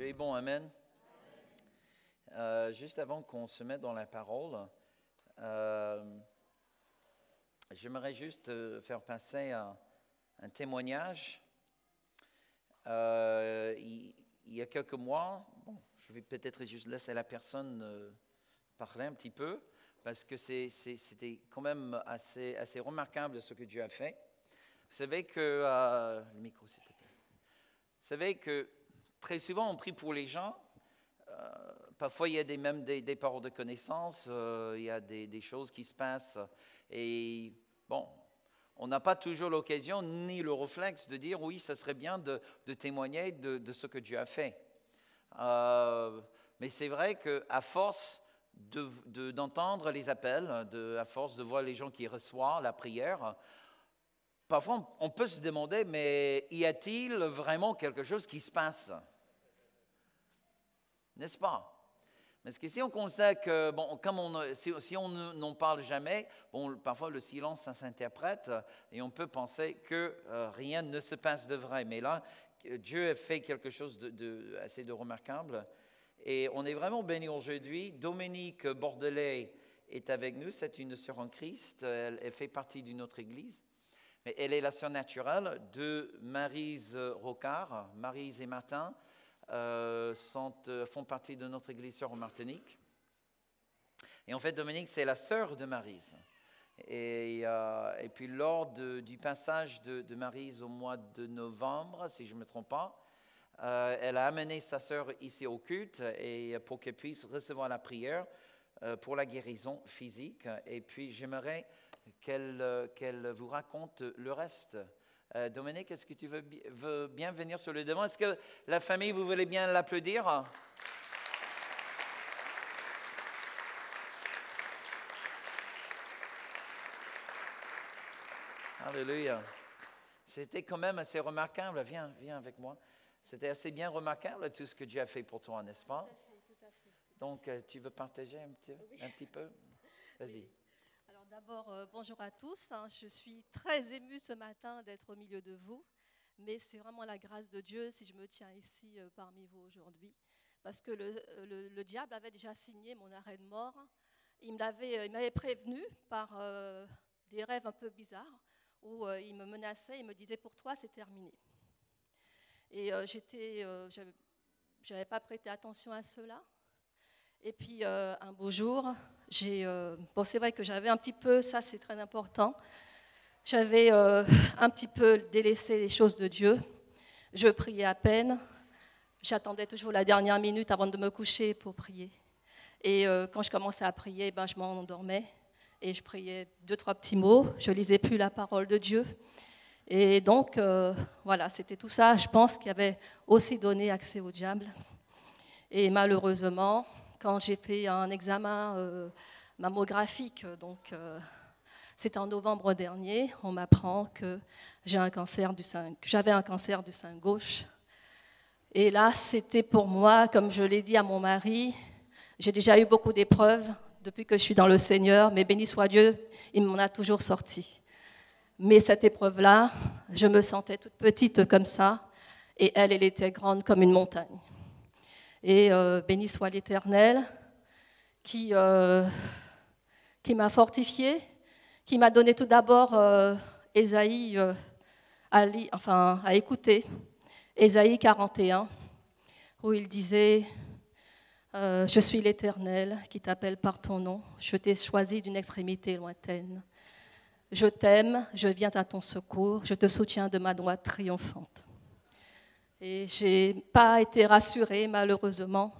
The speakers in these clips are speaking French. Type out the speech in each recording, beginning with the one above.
est bon, amen. Juste avant qu'on se mette dans la parole, j'aimerais juste faire passer un témoignage. Il y a quelques mois, je vais peut-être juste laisser la personne parler un petit peu, parce que c'était quand même assez remarquable ce que Dieu a fait. Vous savez que, le micro s'il te plaît. Vous savez que très souvent on prie pour les gens. Parfois il y a même des paroles de connaissance, il y a des choses qui se passent. Et bon, on n'a pas toujours l'occasion ni le réflexe de dire oui, ça serait bien de témoigner de ce que Dieu a fait. Mais c'est vrai qu'à force d'entendre les appels, à force de voir les gens qui reçoivent la prière, parfois on peut se demander, mais y a-t-il vraiment quelque chose qui se passe? N'est-ce pas? Parce que si on constate que, si on n'en parle jamais, parfois le silence, ça s'interprète et on peut penser que rien ne se passe de vrai. Mais là, Dieu a fait quelque chose assez remarquable. Et on est vraiment bénis aujourd'hui. Dominique Bordelais est avec nous. C'est une sœur en Christ. Elle fait partie d'une autre église. Mais elle est la sœur naturelle de Maryse Rocard. Maryse et Martin font partie de notre église sœur en Martinique. Et en fait, Dominique, c'est la sœur de Maryse. Et puis, lors du passage de Maryse au mois de novembre, si je ne me trompe pas, elle a amené sa sœur ici au culte et pour qu'elle puisse recevoir la prière pour la guérison physique. Et puis, j'aimerais qu'elle vous raconte le reste. Dominique, est-ce que tu veux bien venir sur le devant? Est-ce que la famille, vous voulez bien l'applaudir? Alléluia. C'était quand même assez remarquable. Viens avec moi. C'était assez bien remarquable tout ce que Dieu a fait pour toi, n'est-ce pas? Tout à fait. Donc, tu veux partager un petit peu? Vas-y. Oui. Alors d'abord, bonjour à tous. Je suis très émue ce matin d'être au milieu de vous. Mais c'est vraiment la grâce de Dieu si je me tiens ici parmi vous aujourd'hui. Parce que le diable avait déjà signé mon arrêt de mort. Il m'avait prévenu par des rêves un peu bizarres où il me menaçait, il me disait pour toi c'est terminé. Et j'avais pas prêté attention à cela. Et puis un beau jour, c'est vrai que j'avais un petit peu, ça c'est très important, j'avais un petit peu délaissé les choses de Dieu. Je priais à peine. J'attendais toujours la dernière minute avant de me coucher pour prier. Et quand je commençais à prier, je m'endormais. Et je priais 2-3 petits mots. Je ne lisais plus la parole de Dieu. Et donc, voilà, c'était tout ça, je pense, qui avait aussi donné accès au diable. Et malheureusement, quand j'ai fait un examen mammographique, c'était en novembre dernier, on m'apprend que j'avais un cancer du sein gauche. Et là, c'était pour moi, comme je l'ai dit à mon mari, j'ai déjà eu beaucoup d'épreuves depuis que je suis dans le Seigneur, mais béni soit Dieu, il m'en a toujours sorti. Mais cette épreuve-là, je me sentais toute petite comme ça, et elle était grande comme une montagne. Et béni soit l'Éternel qui m'a fortifiée, qui m'a donné tout d'abord Ésaïe à écouter, Ésaïe 41, où il disait « Je suis l'Éternel qui t'appelle par ton nom, je t'ai choisi d'une extrémité lointaine. Je t'aime, je viens à ton secours, je te soutiens de ma droite triomphante. » Et je n'ai pas été rassurée, malheureusement,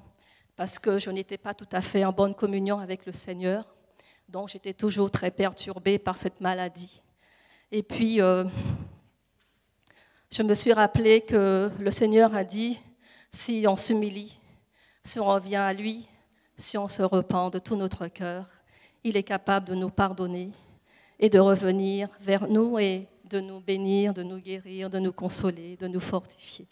parce que je n'étais pas tout à fait en bonne communion avec le Seigneur. Donc, j'étais toujours très perturbée par cette maladie. Et puis, je me suis rappelé que le Seigneur a dit, si on s'humilie, si on revient à lui, si on se repent de tout notre cœur, il est capable de nous pardonner et de revenir vers nous et de nous bénir, de nous guérir, de nous consoler, de nous fortifier.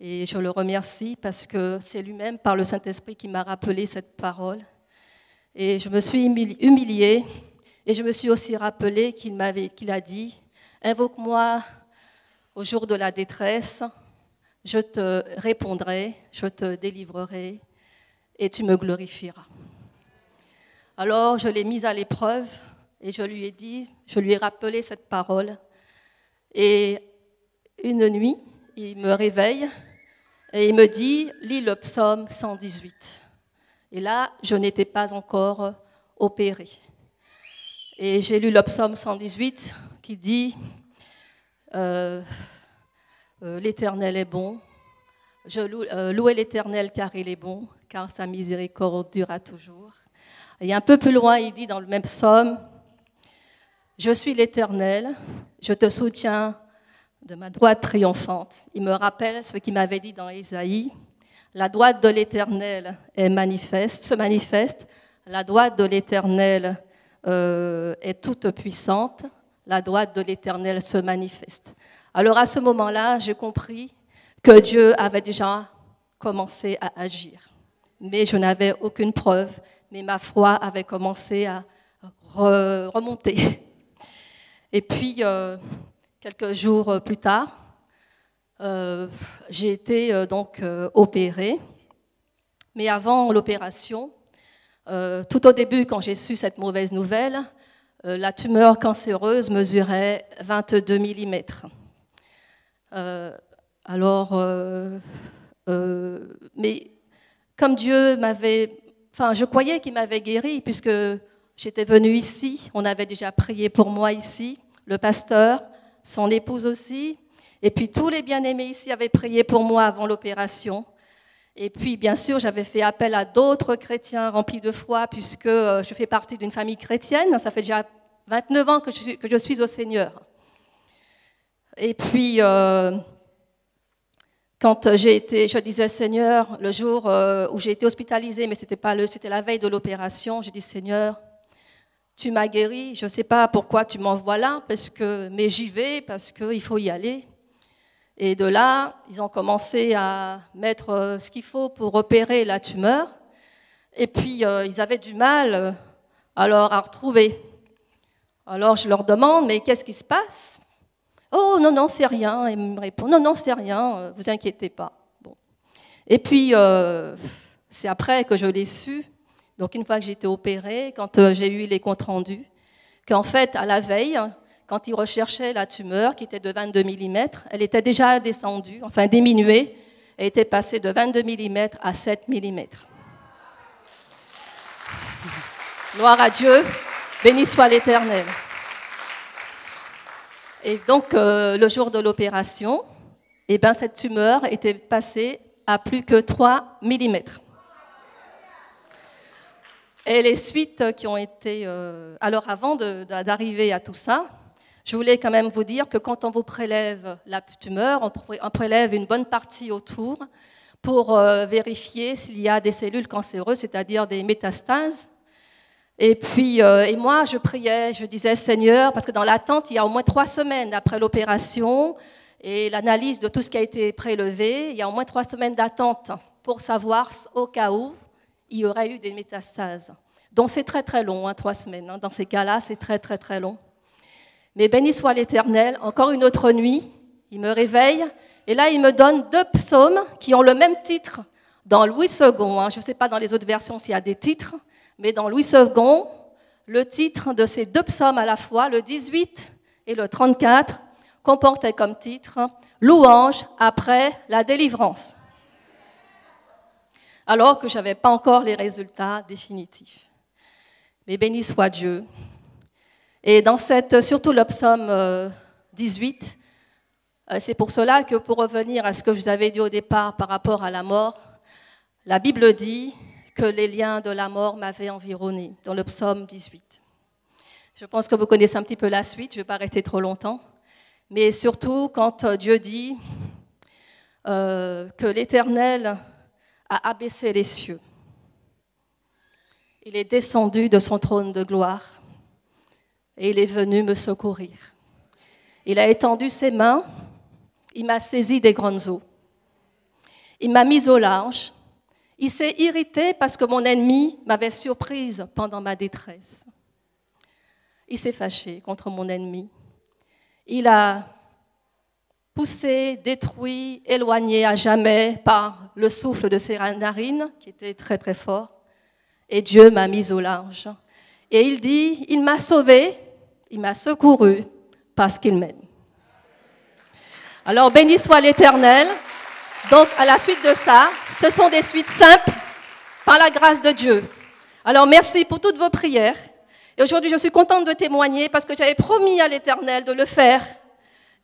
Et je le remercie parce que c'est lui-même, par le Saint-Esprit, qui m'a rappelé cette parole. Et je me suis humiliée et je me suis aussi rappelé qu'il a dit « Invoque-moi au jour de la détresse, je te répondrai, je te délivrerai et tu me glorifieras. Alors je l'ai mise à l'épreuve et je lui ai dit, je lui ai rappelé cette parole. Et une nuit, il me réveille et il me dit, lis le psaume 118. Et là, je n'étais pas encore opérée. Et j'ai lu le psaume 118 qui dit, l'Éternel est bon, je louez l'Éternel car il est bon, car sa miséricorde durera toujours. Et un peu plus loin, il dit dans le même psaume, je suis l'Éternel, je te soutiens de ma droite triomphante. Il me rappelle ce qu'il m'avait dit dans Ésaïe, la droite de l'Éternel se manifeste, la droite de l'Éternel est toute puissante, la droite de l'Éternel se manifeste. Alors à ce moment-là, j'ai compris que Dieu avait déjà commencé à agir. Mais je n'avais aucune preuve, mais ma foi avait commencé à remonter. Et puis, quelques jours plus tard, j'ai été donc opérée. Mais avant l'opération, tout au début, quand j'ai su cette mauvaise nouvelle, la tumeur cancéreuse mesurait 22 mm. Mais comme Dieu je croyais qu'il m'avait guérie puisque j'étais venue ici, on avait déjà prié pour moi ici, le pasteur, son épouse aussi, et puis tous les bien-aimés ici avaient prié pour moi avant l'opération. Et puis, bien sûr, j'avais fait appel à d'autres chrétiens remplis de foi puisque je fais partie d'une famille chrétienne, ça fait déjà 29 ans que je suis au Seigneur. Et puis, quand je disais Seigneur, le jour où j'ai été hospitalisée, mais c'était la veille de l'opération, j'ai dit Seigneur, tu m'as guéri, je ne sais pas pourquoi tu m'envoies là, mais j'y vais parce qu'il faut y aller. Et de là, ils ont commencé à mettre ce qu'il faut pour opérer la tumeur. Et puis, ils avaient du mal à retrouver. Alors, je leur demande, mais qu'est-ce qui se passe ? Oh, non, c'est rien. Ils me répondent, non, c'est rien, vous inquiétez pas. Bon. Et puis, c'est après que je l'ai su, donc une fois que j'ai été opérée, quand j'ai eu les comptes rendus, qu'en fait, à la veille, quand ils recherchaient la tumeur, qui était de 22 mm, elle était déjà descendue, enfin diminuée, elle était passée de 22 mm à 7 mm. Gloire à Dieu, béni soit l'Éternel. Et donc, le jour de l'opération, cette tumeur était passée à plus que 3 mm. Et les suites qui ont été... Alors, avant d'arriver à tout ça, je voulais quand même vous dire que quand on vous prélève la tumeur, on prélève une bonne partie autour pour vérifier s'il y a des cellules cancéreuses, c'est-à-dire des métastases. Et puis, moi, je priais, je disais, Seigneur, parce que dans l'attente, il y a au moins 3 semaines après l'opération et l'analyse de tout ce qui a été prélevé, il y a au moins 3 semaines d'attente pour savoir au cas où il y aurait eu des métastases. Donc, c'est très, très long, 3 semaines. Dans ces cas-là, c'est très, très, très long. Mais béni soit l'Éternel, encore une autre nuit, il me réveille, et là, il me donne 2 psaumes qui ont le même titre dans Louis II. Je ne sais pas dans les autres versions s'il y a des titres, mais dans Louis II, le titre de ces 2 psaumes à la fois, le 18 et le 34, comportait comme titre « Louange après la délivrance ». Alors que je n'avais pas encore les résultats définitifs. Mais béni soit Dieu. Et surtout le psaume 18, c'est pour cela que pour revenir à ce que je vous avais dit au départ par rapport à la mort, la Bible dit que les liens de la mort m'avaient environné, dans le psaume 18. Je pense que vous connaissez un petit peu la suite, je ne vais pas rester trop longtemps, mais surtout quand Dieu dit que l'Éternel a abaissé les cieux. Il est descendu de son trône de gloire et il est venu me secourir. Il a étendu ses mains, il m'a saisi des grandes eaux. Il m'a mise au large. Il s'est irrité parce que mon ennemi m'avait surprise pendant ma détresse. Il s'est fâché contre mon ennemi. Il a poussé, détruit, éloigné à jamais par le souffle de ses narines, qui était très très fort. Et Dieu m'a mise au large. Et il dit, il m'a sauvé, il m'a secouru, parce qu'il m'aime. Alors béni soit l'Éternel. Donc à la suite de ça, ce sont des suites simples, par la grâce de Dieu. Alors merci pour toutes vos prières. Et aujourd'hui, je suis contente de témoigner parce que j'avais promis à l'Éternel de le faire.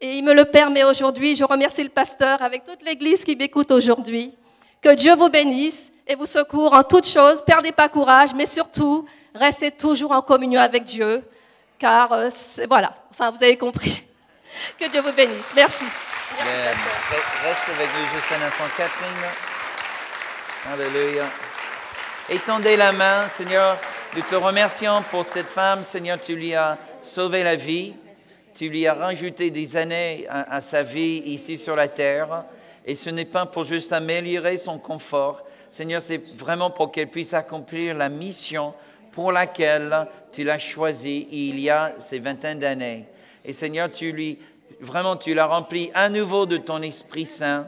Et il me le permet aujourd'hui. Je remercie le pasteur avec toute l'Église qui m'écoute aujourd'hui. Que Dieu vous bénisse et vous secoure en toutes choses. Perdez pas courage, mais surtout, restez toujours en communion avec Dieu. Car, voilà, enfin, vous avez compris. Que Dieu vous bénisse. Merci. Reste avec nous juste un instant, Catherine. Alléluia. Étendez la main, Seigneur. Nous te remercions pour cette femme. Seigneur, tu lui as sauvé la vie. Tu lui as rajouté des années à sa vie ici sur la terre. Et ce n'est pas pour juste améliorer son confort. Seigneur, c'est vraiment pour qu'elle puisse accomplir la mission pour laquelle tu l'as choisie il y a ces vingtaines d'années. Et Seigneur, tu l'as rempli à nouveau de ton Esprit Saint.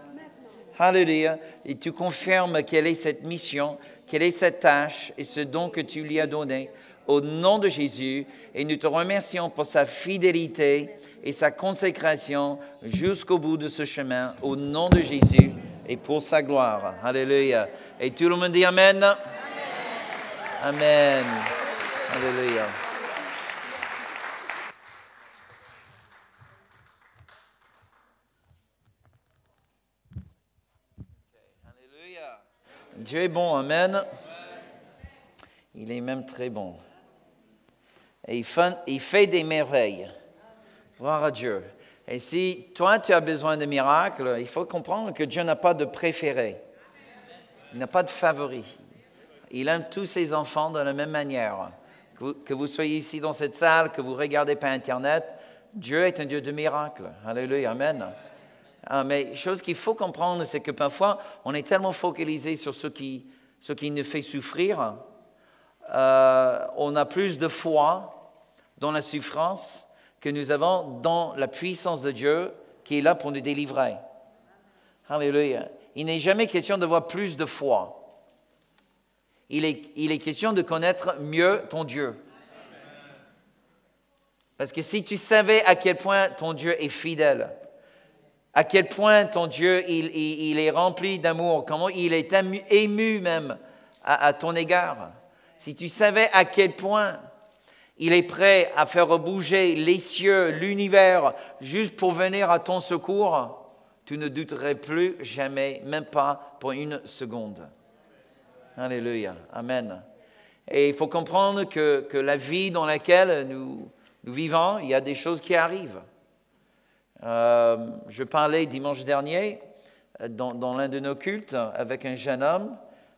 Alléluia. Et tu confirmes quelle est cette mission, quelle est cette tâche et ce don que tu lui as donné au nom de Jésus. Et nous te remercions pour sa fidélité et sa consécration jusqu'au bout de ce chemin au nom de Jésus et pour sa gloire. Alléluia. Et tout le monde dit Amen. Amen. Amen. Alléluia. Dieu est bon, amen. Il est même très bon. Et il fait des merveilles. Gloire à Dieu. Et si toi, tu as besoin de miracles, il faut comprendre que Dieu n'a pas de préféré. Il n'a pas de favori. Il aime tous ses enfants de la même manière. Que vous soyez ici dans cette salle, que vous regardez par Internet, Dieu est un Dieu de miracles. Alléluia, amen. Mais chose qu'il faut comprendre, c'est que parfois, on est tellement focalisé sur ce qui nous fait souffrir. On a plus de foi dans la souffrance que nous avons dans la puissance de Dieu qui est là pour nous délivrer. Alléluia. Il n'est jamais question d'avoir plus de foi. Il est question de connaître mieux ton Dieu. Parce que si tu savais à quel point ton Dieu est fidèle, à quel point ton Dieu, il est rempli d'amour, comment il est ému même à ton égard. Si tu savais à quel point il est prêt à faire bouger les cieux, l'univers, juste pour venir à ton secours, tu ne douterais plus jamais, même pas pour une seconde. Alléluia. Amen. Et il faut comprendre que la vie dans laquelle nous vivons, il y a des choses qui arrivent. Je parlais dimanche dernier dans l'un de nos cultes avec un jeune homme,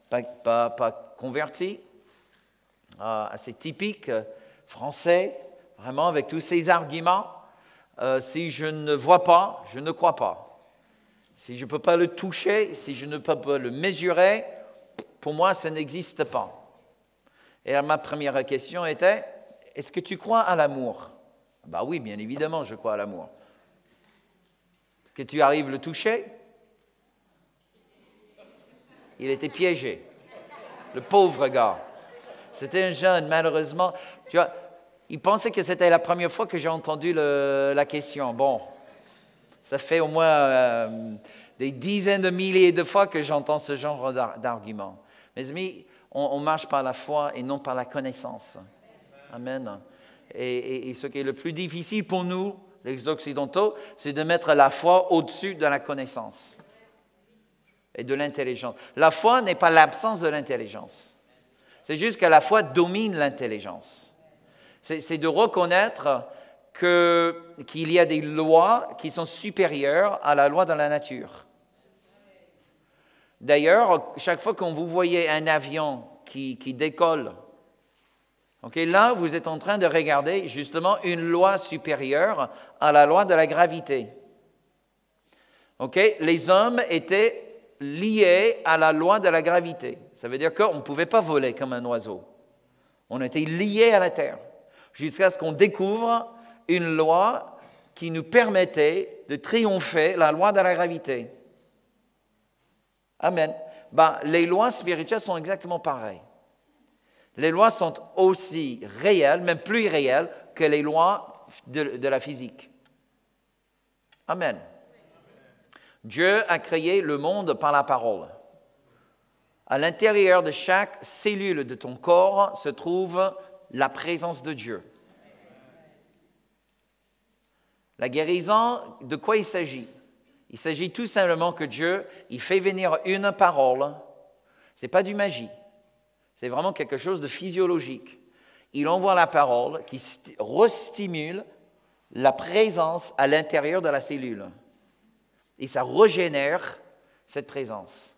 pas converti, assez typique, français, vraiment avec tous ses arguments. Si je ne vois pas, je ne crois pas. Si je ne peux pas le toucher, si je ne peux pas le mesurer, pour moi, ça n'existe pas. Et ma première question était, est-ce que tu crois à l'amour? Ben oui, bien évidemment, je crois à l'amour. Que tu arrives à le toucher, il était piégé. Le pauvre gars. C'était un jeune, malheureusement. Tu vois, il pensait que c'était la première fois que j'ai entendu la question. Bon, ça fait au moins des dizaines de milliers de fois que j'entends ce genre d'argument. Mes amis, on marche par la foi et non par la connaissance. Amen. Et ce qui est le plus difficile pour nous, les Occidentaux, c'est de mettre la foi au-dessus de la connaissance et de l'intelligence. La foi n'est pas l'absence de l'intelligence. C'est juste que la foi domine l'intelligence. C'est de reconnaître qu'il y a des lois qui sont supérieures à la loi de la nature. D'ailleurs, chaque fois que vous voyez un avion qui décolle, là, vous êtes en train de regarder justement une loi supérieure à la loi de la gravité. Les hommes étaient liés à la loi de la gravité. Ça veut dire qu'on ne pouvait pas voler comme un oiseau. On était liés à la terre. Jusqu'à ce qu'on découvre une loi qui nous permettait de triompher la loi de la gravité. Amen. Les lois spirituelles sont exactement pareilles. Les lois sont aussi réelles, même plus réelles, que les lois de la physique. Amen. Dieu a créé le monde par la parole. À l'intérieur de chaque cellule de ton corps se trouve la présence de Dieu. La guérison, de quoi il s'agit? Il s'agit tout simplement que Dieu, il fait venir une parole. Ce n'est pas du magie. C'est vraiment quelque chose de physiologique. Il envoie la parole qui restimule la présence à l'intérieur de la cellule. Et ça régénère cette présence.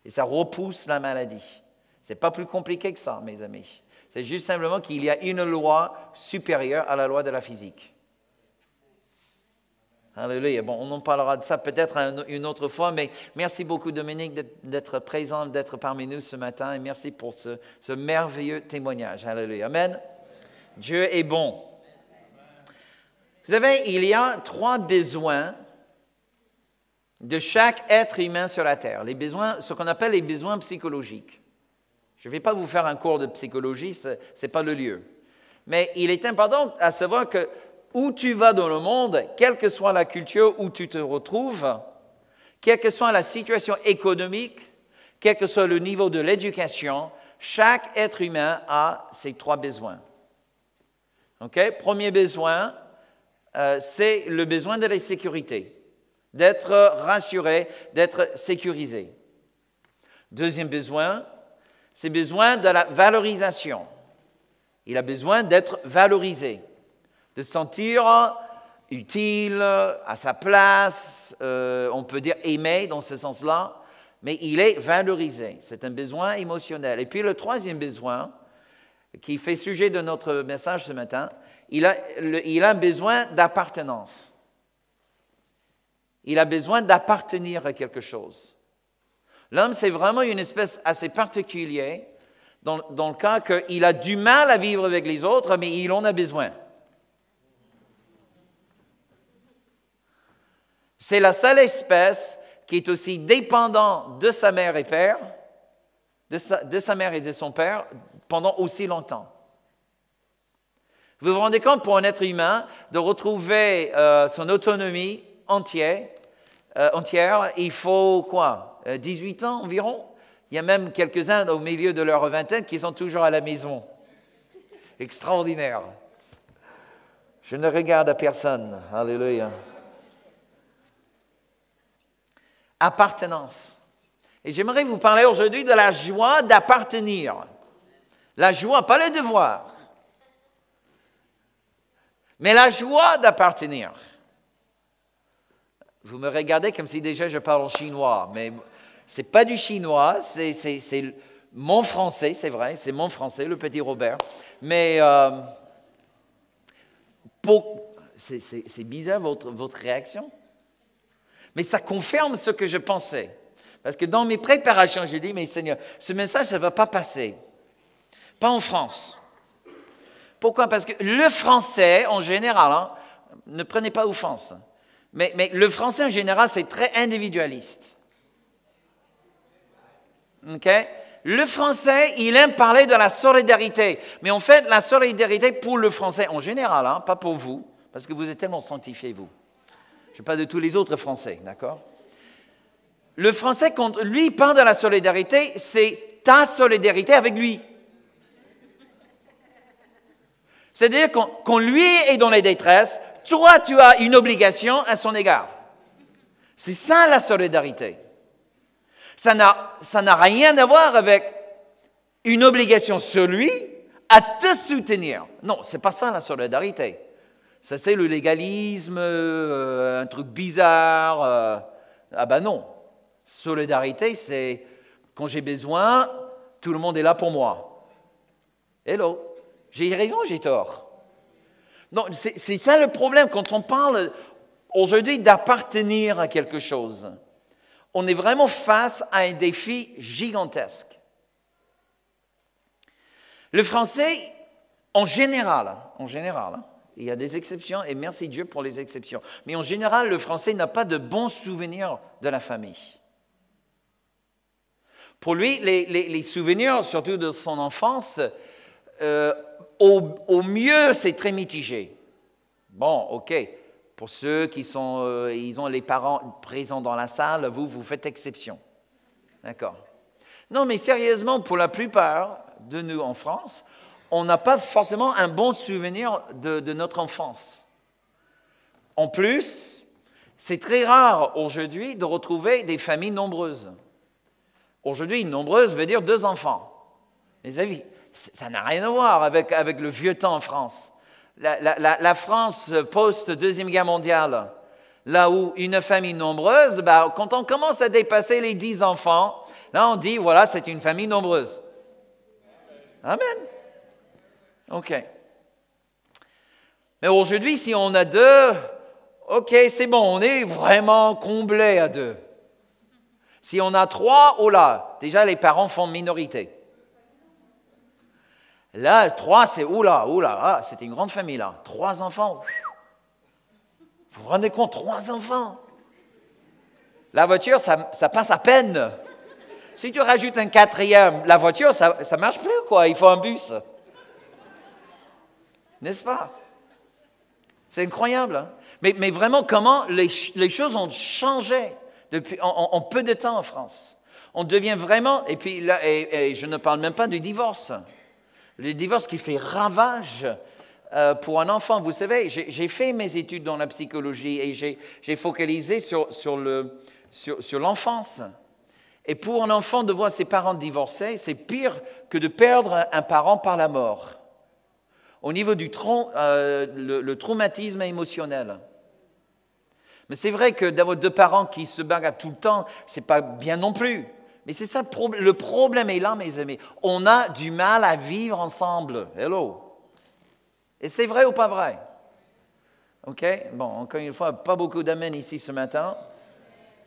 Et ça repousse la maladie. Ce n'est pas plus compliqué que ça, mes amis. C'est juste simplement qu'il y a une loi supérieure à la loi de la physique. Alléluia. Bon, on en parlera de ça peut-être une autre fois, mais merci beaucoup, Dominique, d'être présent, d'être parmi nous ce matin, et merci pour ce merveilleux témoignage. Alléluia. Amen. Dieu est bon. Vous savez, il y a 3 besoins de chaque être humain sur la terre. Les besoins, ce qu'on appelle les besoins psychologiques. Je ne vais pas vous faire un cours de psychologie, ce n'est pas le lieu. Mais il est important à savoir que où tu vas dans le monde, quelle que soit la culture où tu te retrouves, quelle que soit la situation économique, quel que soit le niveau de l'éducation, chaque être humain a ces 3 besoins. Okay? Premier besoin, c'est le besoin de la sécurité, d'être rassuré, d'être sécurisé. Deuxième besoin, c'est le besoin de la valorisation. Il a besoin d'être valorisé, de se sentir utile, à sa place, on peut dire aimé dans ce sens-là, mais il est valorisé. C'est un besoin émotionnel. Et puis le troisième besoin, qui fait sujet de notre message ce matin, il a besoin d'appartenance. Il a besoin d'appartenir à quelque chose. L'homme, c'est vraiment une espèce assez particulière dans le cas qu'il a du mal à vivre avec les autres, mais il en a besoin. C'est la seule espèce qui est aussi dépendante de sa mère et père, de sa mère et de son père, pendant aussi longtemps. Vous vous rendez compte, pour un être humain, de retrouver son autonomie entière, il faut quoi? 18 ans environ? Il y a même quelques-uns au milieu de leur vingtaine qui sont toujours à la maison. Extraordinaire. Je ne regarde à personne. Alléluia. Appartenance. Et j'aimerais vous parler aujourd'hui de la joie d'appartenir. La joie, pas le devoir, mais la joie d'appartenir. Vous me regardez comme si déjà je parle en chinois, mais ce n'est pas du chinois, c'est mon français, c'est vrai, c'est mon français, le petit Robert. Mais c'est bizarre votre réaction. Mais ça confirme ce que je pensais. Parce que dans mes préparations, j'ai dit, mais Seigneur, ce message, ça ne va pas passer. Pas en France. Pourquoi? Parce que le français, en général, ne prenez pas offense, mais le français, en général, c'est très individualiste. Okay? Le français, il aime parler de la solidarité. Mais en fait, la solidarité pour le français, en général, pas pour vous, parce que vous êtes tellement sanctifiés, vous. Je ne parle pas de tous les autres Français, d'accord? Le Français, quand lui parle de la solidarité, c'est ta solidarité avec lui. C'est-à-dire quand lui est dans les détresses, toi, tu as une obligation à son égard. C'est ça la solidarité. Ça n'a rien à voir avec une obligation sur lui à te soutenir. Non, ce n'est pas ça la solidarité. Ça, c'est le légalisme, un truc bizarre. Ah ben non. Solidarité, c'est quand j'ai besoin, tout le monde est là pour moi. Hello. J'ai raison, j'ai tort. Non, c'est ça le problème quand on parle aujourd'hui d'appartenir à quelque chose. On est vraiment face à un défi gigantesque. Le français, en général, Il y a des exceptions et merci Dieu pour les exceptions. Mais en général, le Français n'a pas de bons souvenirs de la famille. Pour lui, les souvenirs, surtout de son enfance, au mieux, c'est très mitigé. Bon, ok. Pour ceux qui sont, ils ont les parents présents dans la salle, vous faites exception. D'accord. Non, mais sérieusement, pour la plupart de nous en France, on n'a pas forcément un bon souvenir de notre enfance. En plus, c'est très rare aujourd'hui de retrouver des familles nombreuses. Aujourd'hui, nombreuse veut dire 2 enfants. Les amis, ça n'a rien à voir avec le vieux temps en France. La France post-Deuxième Guerre mondiale, là où une famille nombreuse, quand on commence à dépasser les 10 enfants, là on dit, voilà, c'est une famille nombreuse. Amen. OK. Mais aujourd'hui, si on a 2, OK, c'est bon, on est vraiment comblé à 2. Si on a 3, oh là, déjà les parents font minorité. Là, 3, c'est oula, c'était une grande famille là. 3 enfants. Vous vous rendez compte, 3 enfants. La voiture, ça passe à peine. Si tu rajoutes un 4e, la voiture, ça ne marche plus, quoi. Il faut un bus. N'est-ce pas? C'est incroyable. Hein? Mais vraiment, comment les choses ont changé depuis, en peu de temps en France. On devient vraiment, et puis là, et je ne parle même pas du divorce. Le divorce qui fait ravage pour un enfant. Vous savez, j'ai fait mes études dans la psychologie et j'ai focalisé sur l'enfance. Et pour un enfant de voir ses parents divorcés, c'est pire que de perdre un parent par la mort. Au niveau du le traumatisme émotionnel. Mais c'est vrai que d'avoir 2 parents qui se bagarrent tout le temps, c'est pas bien non plus. Mais c'est ça, le problème est là, mes amis. On a du mal à vivre ensemble. Hello. Et c'est vrai ou pas vrai? OK? Bon, encore une fois, pas beaucoup d'amen ici ce matin.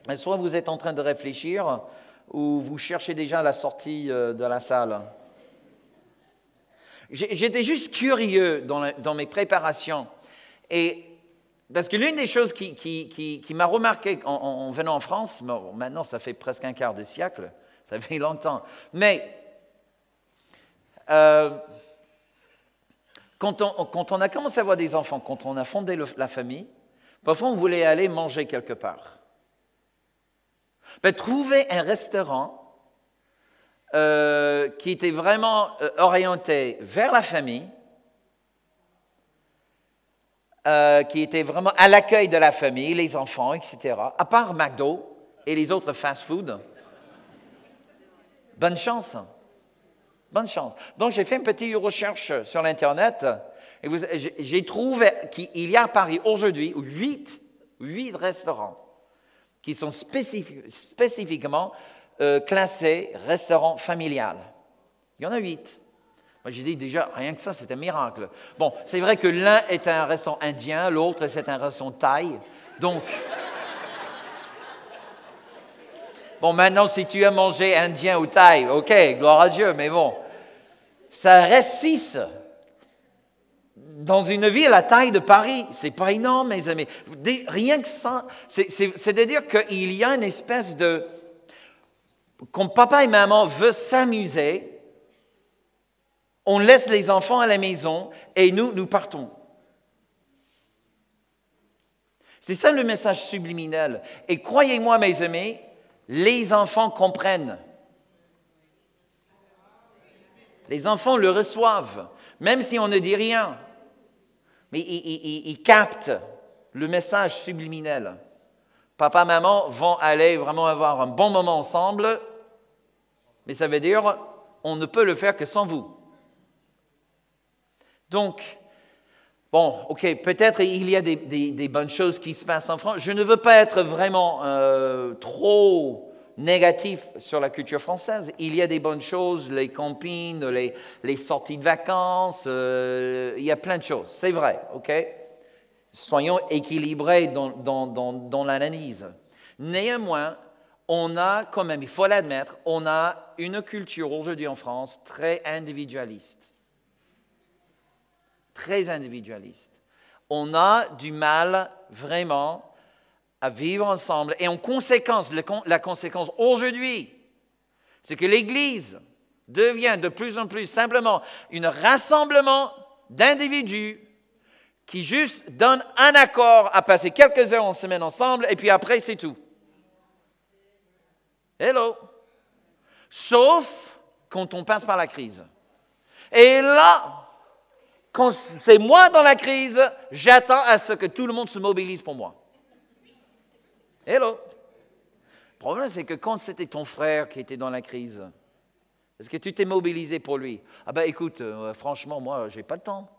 Et soit vous êtes en train de réfléchir, ou vous cherchez déjà la sortie de la salle. J'étais juste curieux dans mes préparations. Et parce que l'une des choses qui m'a remarqué en venant en France, bon, maintenant ça fait presque un quart de siècle, ça fait longtemps, mais quand on a commencé à avoir des enfants, quand on a fondé la famille, parfois on voulait aller manger quelque part. Trouver un restaurant qui était vraiment orienté vers la famille, qui était vraiment à l'accueil de la famille, les enfants, etc., à part McDo et les autres fast-food. Bonne chance. Bonne chance. Donc, j'ai fait une petite recherche sur l'Internet et j'ai trouvé qu'il y a à Paris aujourd'hui 8 restaurants qui sont spécifiquement classés restaurant familial. Il y en a 8. Moi, j'ai dit déjà, rien que ça, c'est un miracle. Bon, c'est vrai que l'un est un restaurant indien, l'autre, c'est un restaurant thaï. Donc, bon, maintenant, si tu as mangé indien ou thaï, OK, gloire à Dieu, mais bon, ça reste 6. Dans une ville à la taille de Paris, c'est pas énorme, mes amis. Rien que ça, c'est-à-dire qu'il y a une espèce de... Quand papa et maman veulent s'amuser, on laisse les enfants à la maison et nous partons. C'est ça le message subliminal. Et croyez-moi, mes amis, les enfants comprennent. Les enfants le reçoivent, même si on ne dit rien. Mais ils captent le message subliminal. Papa, maman vont aller vraiment avoir un bon moment ensemble, mais ça veut dire on ne peut le faire que sans vous. Donc, bon, OK, peut-être il y a des bonnes choses qui se passent en France. Je ne veux pas être vraiment trop négatif sur la culture française. Il y a des bonnes choses, les campings, les sorties de vacances, il y a plein de choses, c'est vrai, OK? Soyons équilibrés dans l'analyse. Néanmoins, on a quand même, il faut l'admettre, on a une culture aujourd'hui en France très individualiste. Très individualiste. on a du mal vraiment à vivre ensemble. Et en conséquence, la conséquence aujourd'hui, c'est que l'Église devient de plus en plus simplement un rassemblement d'individus qui juste donnent un accord à passer quelques heures en semaine ensemble, et puis après, c'est tout. Hello! Sauf quand on passe par la crise. Et là, quand c'est moi dans la crise, j'attends à ce que tout le monde se mobilise pour moi. Hello! Le problème, c'est que quand c'était ton frère qui était dans la crise, est-ce que tu t'es mobilisé pour lui? Ah ben écoute, franchement, moi, je n'ai pas le temps.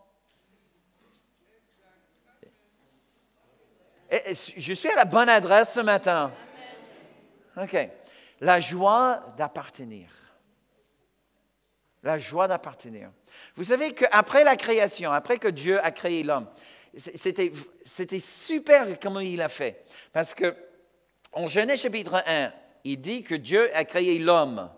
Et je suis à la bonne adresse ce matin. OK. La joie d'appartenir. La joie d'appartenir. Vous savez qu'après la création, après que Dieu a créé l'homme, c'était super comment il a fait. Parce que en Genèse chapitre 1, il dit que Dieu a créé l'homme.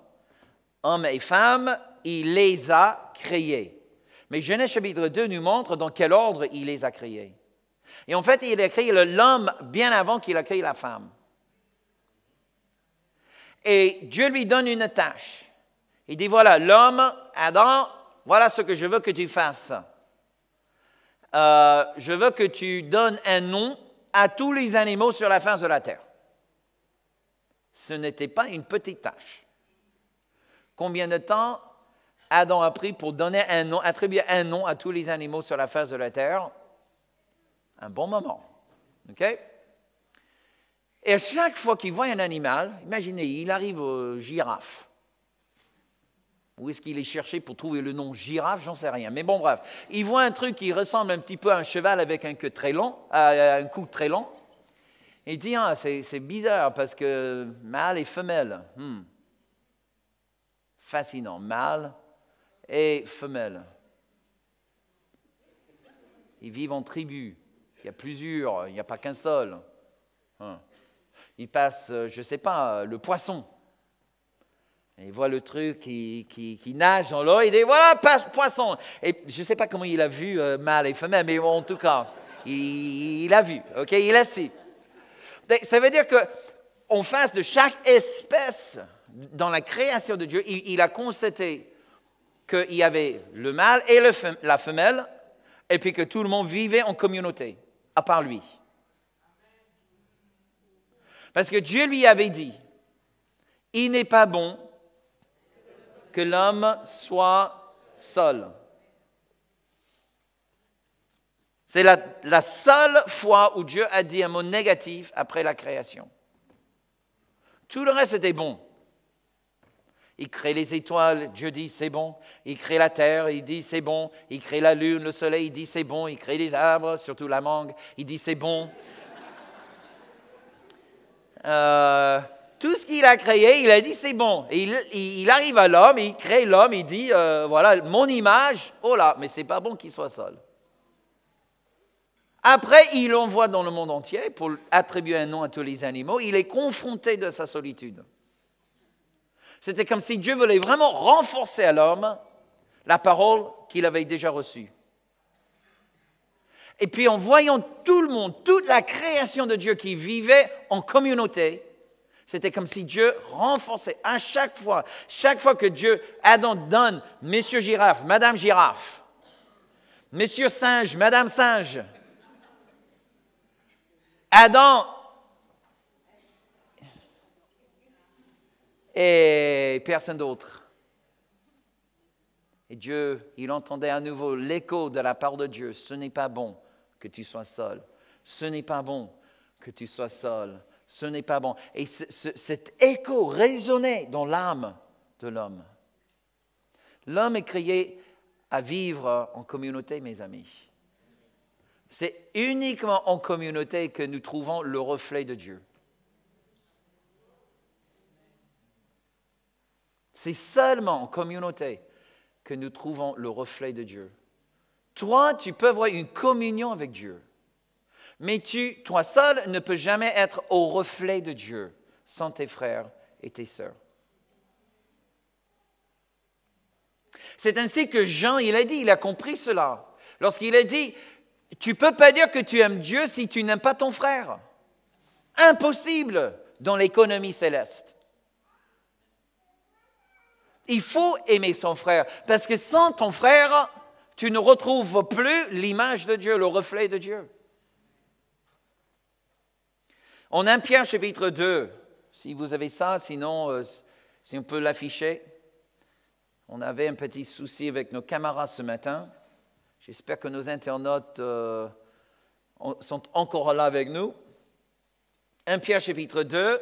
Hommes et femmes, il les a créés. Mais Genèse chapitre 2 nous montre dans quel ordre il les a créés. Et en fait, il a créé l'homme bien avant qu'il a créé la femme. Et Dieu lui donne une tâche. Il dit, voilà, l'homme, Adam, voilà ce que je veux que tu fasses. Je veux que tu donnes un nom à tous les animaux sur la face de la terre. Ce n'était pas une petite tâche. Combien de temps Adam a pris pour donner un nom, attribuer un nom à tous les animaux sur la face de la terre? Un bon moment. OK? Et à chaque fois qu'il voit un animal, imaginez, il arrive aux girafes. Où est-ce qu'il est cherché pour trouver le nom girafe? J'en sais rien. Mais bon, bref. Il voit un truc qui ressemble un petit peu à un cheval avec un cou très long. Il dit, ah, c'est bizarre parce que mâle et femelle. Fascinant. Mâle et femelle. Ils vivent en tribu. Il y a plusieurs, il n'y a pas qu'un seul. Il passe, je ne sais pas, le poisson. Il voit le truc qui nage dans l'eau, il dit, voilà, poisson. Et je ne sais pas comment il a vu mâle et femelle, mais en tout cas, il a vu, ok, il a su. Ça veut dire qu'en face de chaque espèce, dans la création de Dieu, il a constaté qu'il y avait le mâle et la femelle, et puis que tout le monde vivait en communauté, à part lui. Parce que Dieu lui avait dit, il n'est pas bon que l'homme soit seul. C'est la seule fois où Dieu a dit un mot négatif après la création. Tout le reste était bon. Il crée les étoiles, Dieu dit c'est bon. Il crée la terre, il dit c'est bon. Il crée la lune, le soleil, il dit c'est bon. Il crée les arbres, surtout la mangue, il dit c'est bon. Tout ce qu'il a créé, il a dit c'est bon. Et il arrive à l'homme, il crée l'homme, il dit voilà, mon image, oh là, mais c'est pas bon qu'il soit seul. Après, il l'envoie dans le monde entier pour attribuer un nom à tous les animaux. Il est confronté de sa solitude. C'était comme si Dieu voulait vraiment renforcer à l'homme la parole qu'il avait déjà reçue. Et puis en voyant tout le monde, toute la création de Dieu qui vivait en communauté, c'était comme si Dieu renforçait à chaque fois que Adam donne Monsieur Girafe, Madame Girafe, Monsieur Singe, Madame Singe, Adam et personne d'autre. Et Dieu, il entendait à nouveau l'écho de la part de Dieu. Ce n'est pas bon que tu sois seul. Ce n'est pas bon que tu sois seul. Ce n'est pas bon. Et cet écho résonnait dans l'âme de l'homme. L'homme est créé à vivre en communauté, mes amis. C'est uniquement en communauté que nous trouvons le reflet de Dieu. C'est seulement en communauté que nous trouvons le reflet de Dieu. Toi, tu peux avoir une communion avec Dieu, mais toi seul ne peux jamais être au reflet de Dieu sans tes frères et tes sœurs. C'est ainsi que Jean, il a compris cela. Lorsqu'il a dit, Tu ne peux pas dire que tu aimes Dieu si tu n'aimes pas ton frère. Impossible dans l'économie céleste. Il faut aimer son frère, parce que sans ton frère, tu ne retrouves plus l'image de Dieu, le reflet de Dieu. En 1 Pierre chapitre 2, si vous avez ça, sinon, si on peut l'afficher. On avait un petit souci avec nos camarades ce matin. J'espère que nos internautes sont encore là avec nous. 1 Pierre chapitre 2,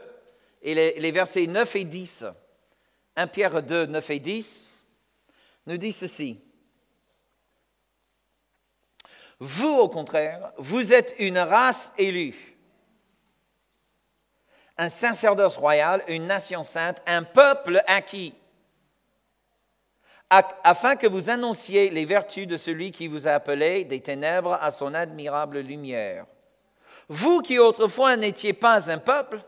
et les versets 9 et 10. 1 Pierre 2, 9 et 10 nous dit ceci. Vous, au contraire, vous êtes une race élue, un sacerdoce royal, une nation sainte, un peuple acquis, afin que vous annonciez les vertus de celui qui vous a appelé des ténèbres à son admirable lumière. Vous qui autrefois n'étiez pas un peuple,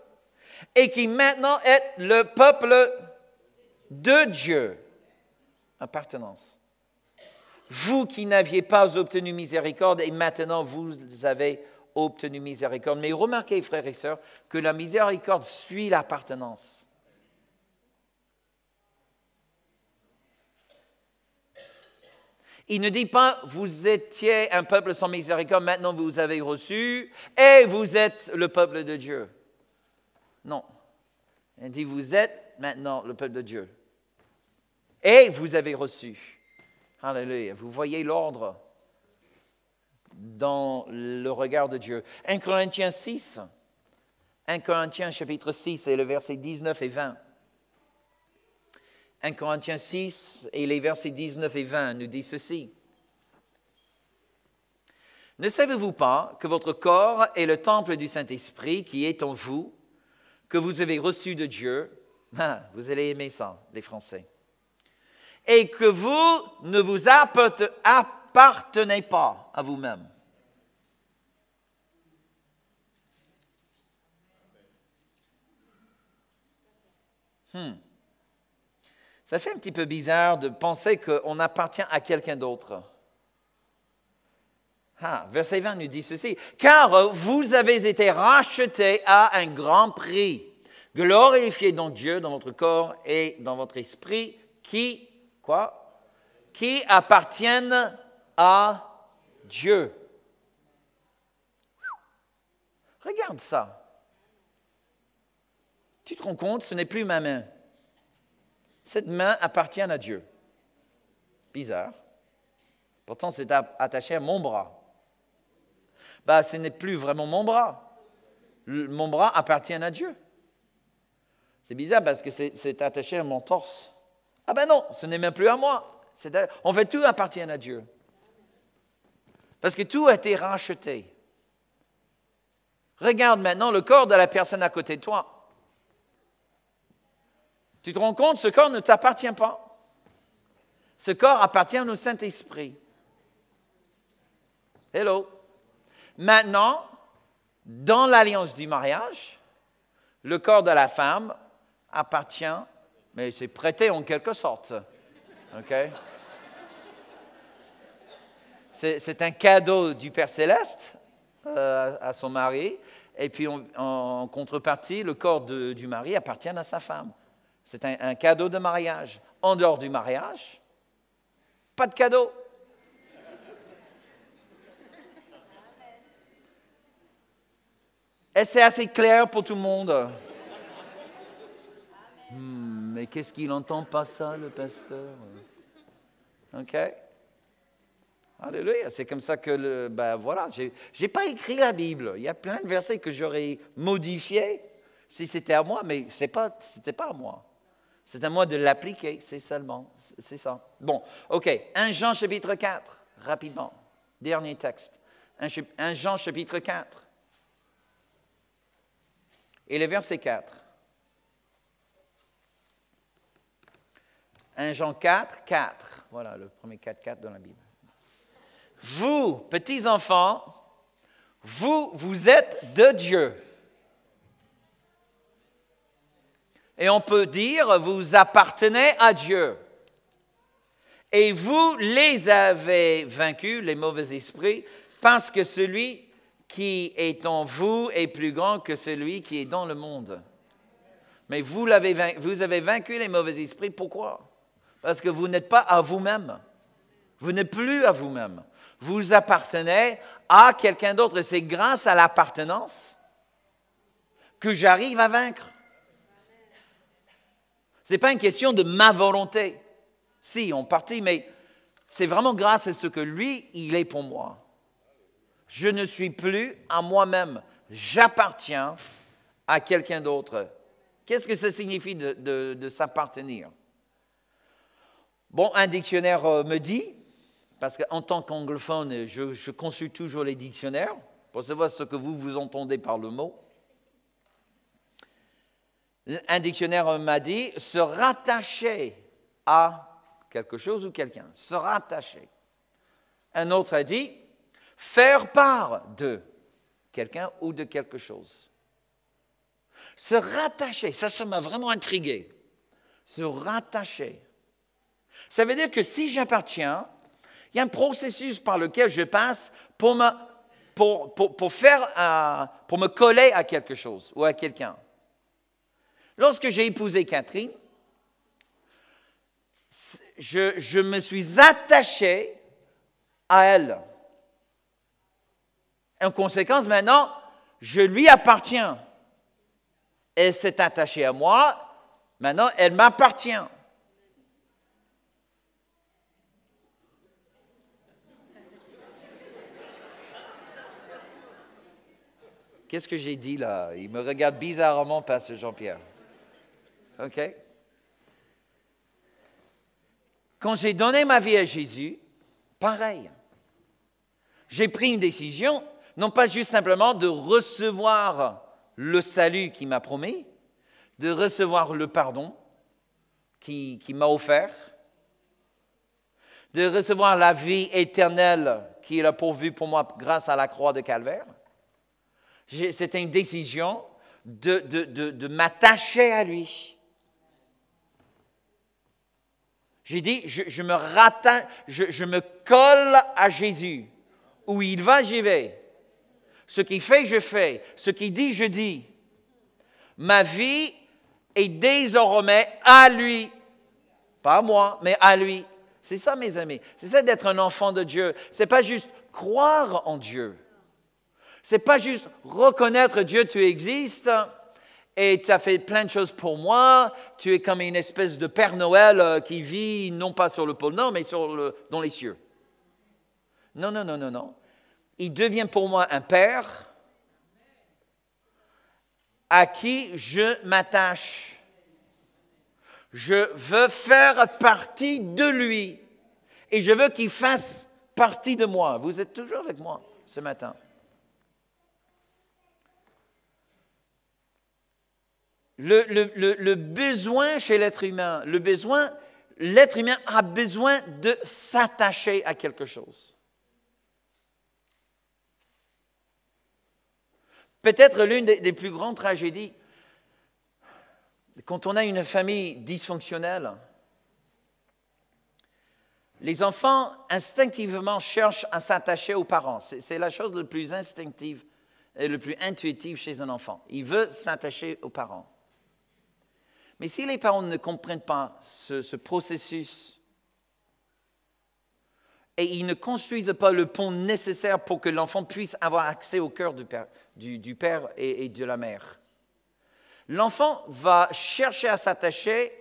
et qui maintenant êtes le peuple de Dieu. Appartenance. Vous qui n'aviez pas obtenu miséricorde, et maintenant vous avez obtenu miséricorde. Mais remarquez, frères et sœurs, que la miséricorde suit l'appartenance. Il ne dit pas, vous étiez un peuple sans miséricorde, maintenant vous avez reçu, et vous êtes le peuple de Dieu. Non. Il dit, vous êtes maintenant le peuple de Dieu. Et vous avez reçu. Alléluia. Vous voyez l'ordre dans le regard de Dieu. 1 Corinthiens 6. 1 Corinthiens chapitre 6 et le verset 19 et 20. 1 Corinthiens 6 et les versets 19 et 20 nous disent ceci. Ne savez-vous pas que votre corps est le temple du Saint-Esprit qui est en vous, que vous avez reçu de Dieu? Vous allez aimer ça, les Français. Et que vous ne vous appartenez pas à vous-même. Ça fait un petit peu bizarre de penser qu'on appartient à quelqu'un d'autre. Verset 20 nous dit ceci. « Car vous avez été rachetés à un grand prix. Glorifiez donc Dieu dans votre corps et dans votre esprit qui, quoi? Qui appartiennent à Dieu. » Regarde ça. Tu te rends compte, ce n'est plus ma main. Cette main appartient à Dieu. Bizarre. Pourtant, c'est attaché à mon bras. Ce n'est plus vraiment mon bras. Mon bras appartient à Dieu. C'est bizarre parce que c'est attaché à mon torse. Non, ce n'est même plus à moi. En fait, tout appartient à Dieu. Parce que tout a été racheté. Regarde maintenant le corps de la personne à côté de toi. Tu te rends compte, ce corps ne t'appartient pas. Ce corps appartient au Saint-Esprit. Hello. Maintenant, dans l'alliance du mariage, le corps de la femme appartient, mais c'est prêté en quelque sorte. OK? C'est un cadeau du Père Céleste à son mari, et puis en contrepartie, le corps du mari appartient à sa femme. C'est un cadeau de mariage. En dehors du mariage, pas de cadeau. Et c'est assez clair pour tout le monde. Mais qu'est-ce qu'il n'entend pas ça, le pasteur? OK? Alléluia. C'est comme ça que, voilà, j'ai pas écrit la Bible. Il y a plein de versets que j'aurais modifiés si c'était à moi, mais c'était pas à moi. C'est à moi de l'appliquer, c'est seulement, c'est ça. Bon, OK. 1 Jean chapitre 4, rapidement. Dernier texte. 1 Jean chapitre 4. Et le verset 4. 1 Jean 4, 4. Voilà, le premier 4 dans la Bible. Vous, petits enfants, vous êtes de Dieu. Et on peut dire, vous appartenez à Dieu. Et vous les avez vaincus, les mauvais esprits, Parce que celui qui est en vous est plus grand que celui qui est dans le monde. Mais vous avez vaincu les mauvais esprits. Pourquoi? Parce que vous n'êtes pas à vous-même. Vous n'êtes plus à vous-même. Vous appartenez à quelqu'un d'autre. Et c'est grâce à l'appartenance que j'arrive à vaincre. Ce n'est pas une question de ma volonté. Si, en partie, mais c'est vraiment grâce à ce que lui, il est pour moi. Je ne suis plus à moi-même. J'appartiens à quelqu'un d'autre. Qu'est-ce que ça signifie de s'appartenir? Bon, un dictionnaire me dit, parce qu'en tant qu'anglophone, je consulte toujours les dictionnaires pour savoir ce que vous entendez par le mot. Un dictionnaire m'a dit se rattacher à quelque chose ou quelqu'un. Se rattacher. Un autre a dit faire part de quelqu'un ou de quelque chose. Se rattacher, ça m'a vraiment intrigué. Se rattacher. Ça veut dire que si j'appartiens, il y a un processus par lequel je passe pour me coller à quelque chose ou à quelqu'un. Lorsque j'ai épousé Catherine, je me suis attaché à elle. En conséquence, maintenant, je lui appartiens. Elle s'est attachée à moi, maintenant, elle m'appartient. Qu'est-ce que j'ai dit là? Il me regarde bizarrement, Pasteur Jean-Pierre. OK? Quand j'ai donné ma vie à Jésus, pareil. J'ai pris une décision, non pas juste simplement de recevoir le salut qu'il m'a promis, de recevoir le pardon qu'il m'a offert, de recevoir la vie éternelle qu'il a pourvue pour moi grâce à la croix de Calvaire. C'était une décision de m'attacher à lui. J'ai dit, je me colle à Jésus. Où il va, j'y vais. Ce qu'il fait, je fais. Ce qu'il dit, je dis. Ma vie est désormais à lui. Pas à moi, mais à lui. C'est ça, mes amis. C'est ça d'être un enfant de Dieu. Ce n'est pas juste croire en Dieu. Ce n'est pas juste reconnaître Dieu, tu existes et tu as fait plein de choses pour moi. Tu es comme une espèce de Père Noël qui vit non pas sur le pôle Nord, mais dans les cieux. Non, non, non, non, non. Il devient pour moi un père à qui je m'attache. Je veux faire partie de lui et je veux qu'il fasse partie de moi. Vous êtes toujours avec moi ce matin. Le besoin chez l'être humain, l'être humain a besoin de s'attacher à quelque chose. Peut-être l'une des plus grandes tragédies, quand on a une famille dysfonctionnelle, les enfants instinctivement cherchent à s'attacher aux parents. C'est la chose la plus instinctive et la plus intuitive chez un enfant. Il veut s'attacher aux parents. Mais si les parents ne comprennent pas ce processus et ils ne construisent pas le pont nécessaire pour que l'enfant puisse avoir accès au cœur du père et de la mère, l'enfant va chercher à s'attacher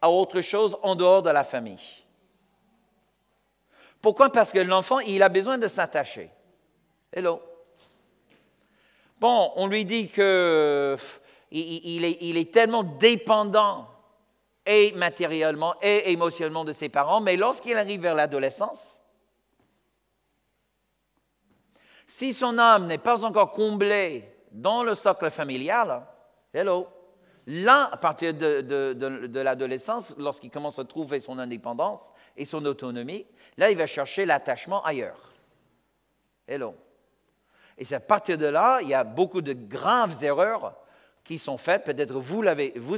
à autre chose en dehors de la famille. Pourquoi? Parce que l'enfant, il a besoin de s'attacher. Hello. Bon, on lui dit que il est tellement dépendant et matériellement et émotionnellement de ses parents, mais lorsqu'il arrive vers l'adolescence, si son âme n'est pas encore comblée dans le socle familial, hello, là, à partir de l'adolescence, lorsqu'il commence à trouver son indépendance et son autonomie, là, il va chercher l'attachement ailleurs. Hello. Et c'est à partir de là, il y a beaucoup de graves erreurs qui sont faites. Peut-être vous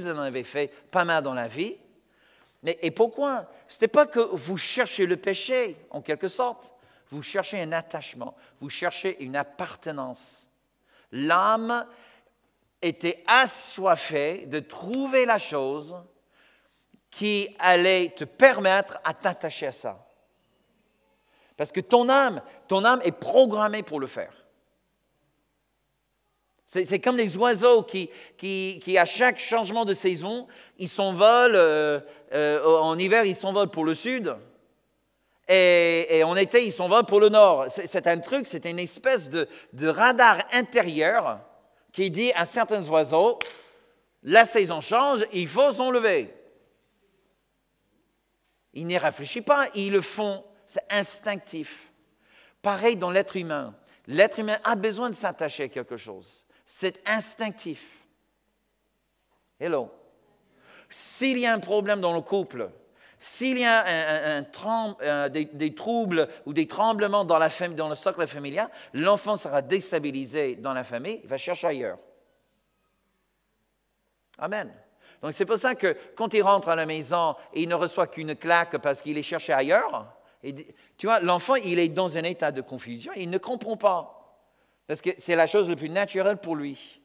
en avez fait pas mal dans la vie. Et pourquoi? Ce n'est pas que vous cherchez le péché, en quelque sorte. Vous cherchez un attachement, vous cherchez une appartenance. L'âme était assoiffée de trouver la chose qui allait te permettre à t'attacher à ça. Parce que ton âme est programmée pour le faire. C'est comme les oiseaux qui, à chaque changement de saison, ils s'envolent, en hiver, ils s'envolent pour le sud, et en été, ils s'envolent pour le nord. C'est un truc, c'est une espèce de radar intérieur qui dit à certains oiseaux, la saison change, il faut s'enlever. Ils n'y réfléchissent pas, ils le font, c'est instinctif. Pareil dans l'être humain. L'être humain a besoin de s'attacher à quelque chose. C'est instinctif. Hello. S'il y a un problème dans le couple, s'il y a des troubles ou des tremblements dans le socle familial, l'enfant sera déstabilisé dans la famille, il va chercher ailleurs. Amen. Donc c'est pour ça que quand il rentre à la maison et il ne reçoit qu'une claque parce qu'il est cherché ailleurs, et, tu vois, l'enfant, il est dans un état de confusion, il ne comprend pas. Parce que c'est la chose la plus naturelle pour lui.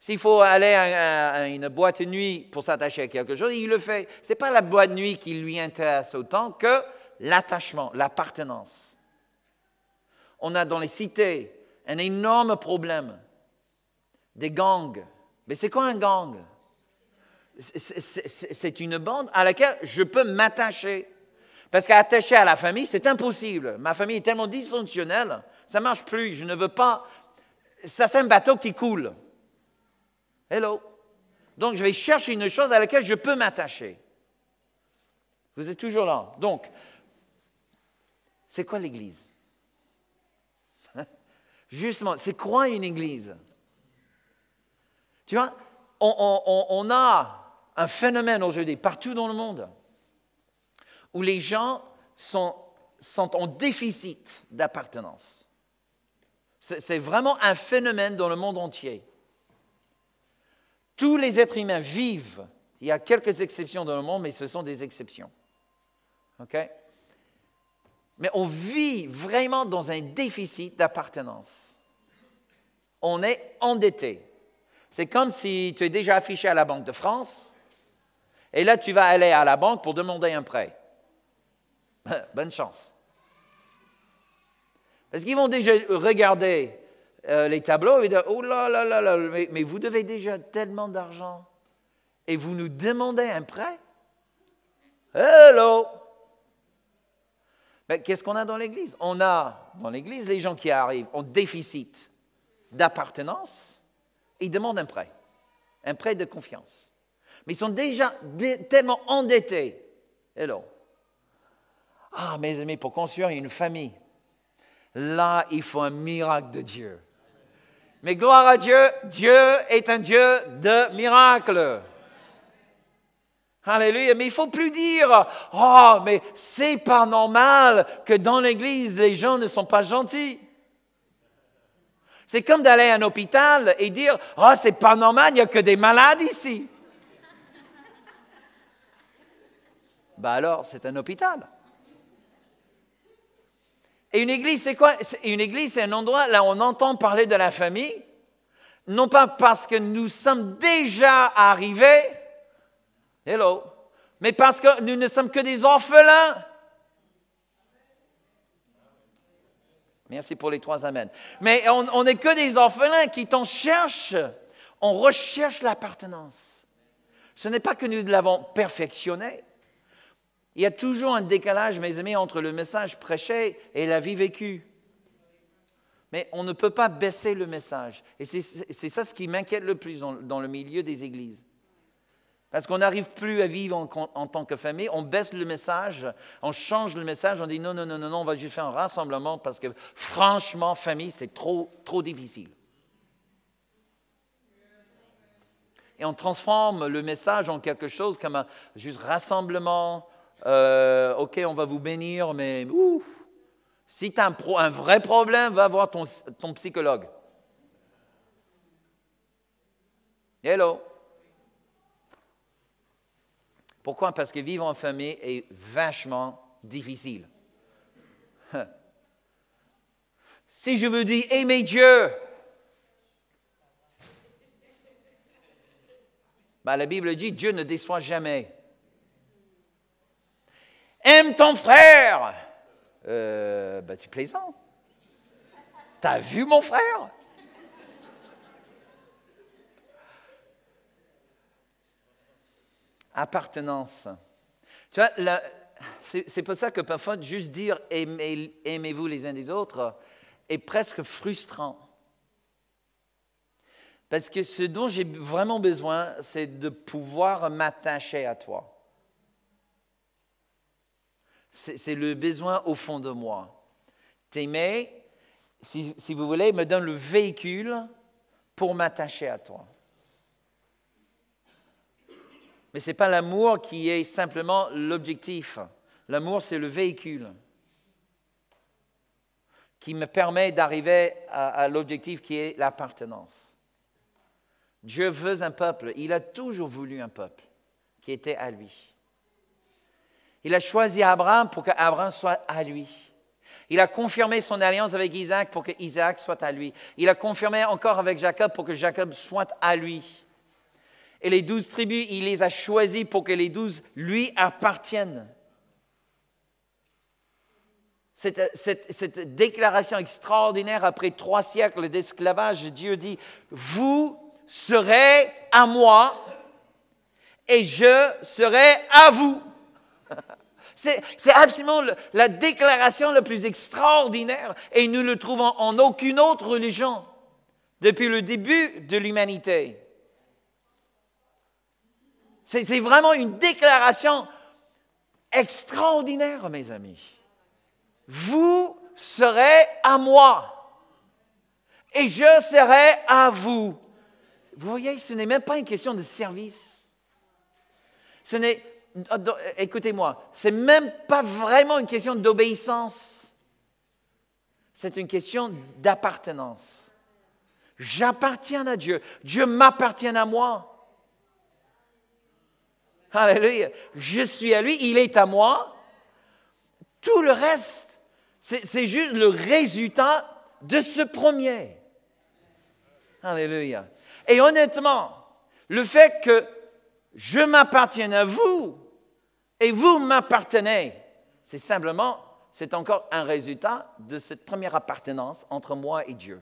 S'il faut aller à une boîte de nuit pour s'attacher à quelque chose, il le fait. Ce n'est pas la boîte de nuit qui lui intéresse autant que l'attachement, l'appartenance. On a dans les cités un énorme problème. Des gangs. Mais c'est quoi un gang? C'est une bande à laquelle je peux m'attacher. Parce qu'attacher à la famille, c'est impossible. Ma famille est tellement dysfonctionnelle, ça ne marche plus. Je ne veux pas... Ça, c'est un bateau qui coule. Hello. Donc, je vais chercher une chose à laquelle je peux m'attacher. Vous êtes toujours là. Donc, c'est quoi l'Église? Justement, c'est quoi une Église? Tu vois, on a un phénomène aujourd'hui, partout dans le monde, où les gens sont en déficit d'appartenance. C'est vraiment un phénomène dans le monde entier. Tous les êtres humains vivent, il y a quelques exceptions dans le monde, mais ce sont des exceptions. OK? Mais on vit vraiment dans un déficit d'appartenance. On est endetté. C'est comme si tu es déjà affiché à la Banque de France, et là tu vas aller à la banque pour demander un prêt. Bonne chance. Parce qu'ils vont déjà regarder les tableaux et dire « Oh là là là là, mais vous devez déjà tellement d'argent et vous nous demandez un prêt? Hello! » Mais qu'est-ce qu'on a dans l'Église? On a dans l'Église les gens qui arrivent en déficit d'appartenance et ils demandent un prêt de confiance. Mais ils sont déjà tellement endettés. Hello! Ah, mes amis, pour construire une famille, là, il faut un miracle de Dieu. Mais gloire à Dieu, Dieu est un Dieu de miracles. Alléluia. Mais il ne faut plus dire, « Oh, mais c'est pas normal que dans l'Église, les gens ne sont pas gentils. » C'est comme d'aller à un hôpital et dire, « Oh, c'est pas normal, il n'y a que des malades ici. » Ben alors, c'est un hôpital. Et une église, c'est quoi? Une église, c'est un endroit là où on entend parler de la famille, non pas parce que nous sommes déjà arrivés, hello, mais parce que nous ne sommes que des orphelins. Merci pour les 3 amens. Mais on n'est que des orphelins qui t'en cherchent. On recherche l'appartenance. Ce n'est pas que nous l'avons perfectionné. Il y a toujours un décalage, mes amis, entre le message prêché et la vie vécue. Mais on ne peut pas baisser le message. Et c'est ça ce qui m'inquiète le plus dans le milieu des églises. Parce qu'on n'arrive plus à vivre en tant que famille, on baisse le message, on change le message, on dit non, on va juste faire un rassemblement parce que franchement, famille, c'est trop difficile. Et on transforme le message en quelque chose comme un juste rassemblement. OK, on va vous bénir, mais si tu as un vrai problème, va voir ton psychologue. Hello. Pourquoi? Parce que vivre en famille est vachement difficile. Si je vous dis aimer Dieu, ben, la Bible dit Dieu ne déçoit jamais. Aime ton frère. Ben, tu plaisantes. T'as vu mon frère? Appartenance. Tu vois, c'est pour ça que parfois, juste dire aimez-vous les uns des autres est presque frustrant. Parce que ce dont j'ai vraiment besoin, c'est de pouvoir m'attacher à toi. C'est le besoin au fond de moi. T'aimer, si vous voulez, me donne le véhicule pour m'attacher à toi. Mais ce n'est pas l'amour qui est simplement l'objectif. L'amour, c'est le véhicule qui me permet d'arriver à l'objectif qui est l'appartenance. Dieu veut un peuple. Il a toujours voulu un peuple qui était à lui. Il a choisi Abraham pour qu'Abraham soit à lui. Il a confirmé son alliance avec Isaac pour que Isaac soit à lui. Il a confirmé encore avec Jacob pour que Jacob soit à lui. Et les 12 tribus, il les a choisis pour que les 12 lui appartiennent. Cette déclaration extraordinaire après 3 siècles d'esclavage, Dieu dit, vous serez à moi et je serai à vous. C'est absolument la déclaration la plus extraordinaire et nous le trouvons en aucune autre religion depuis le début de l'humanité. C'est vraiment une déclaration extraordinaire, mes amis. Vous serez à moi et je serai à vous. Vous voyez, ce n'est même pas une question de service. Écoutez-moi, ce n'est même pas vraiment une question d'obéissance. C'est une question d'appartenance. J'appartiens à Dieu. Dieu m'appartient à moi. Alléluia. Je suis à lui, il est à moi. Tout le reste, c'est juste le résultat de ce premier. Alléluia. Et honnêtement, le fait que je m'appartienne à vous et vous m'appartenez, c'est encore un résultat de cette première appartenance entre moi et Dieu.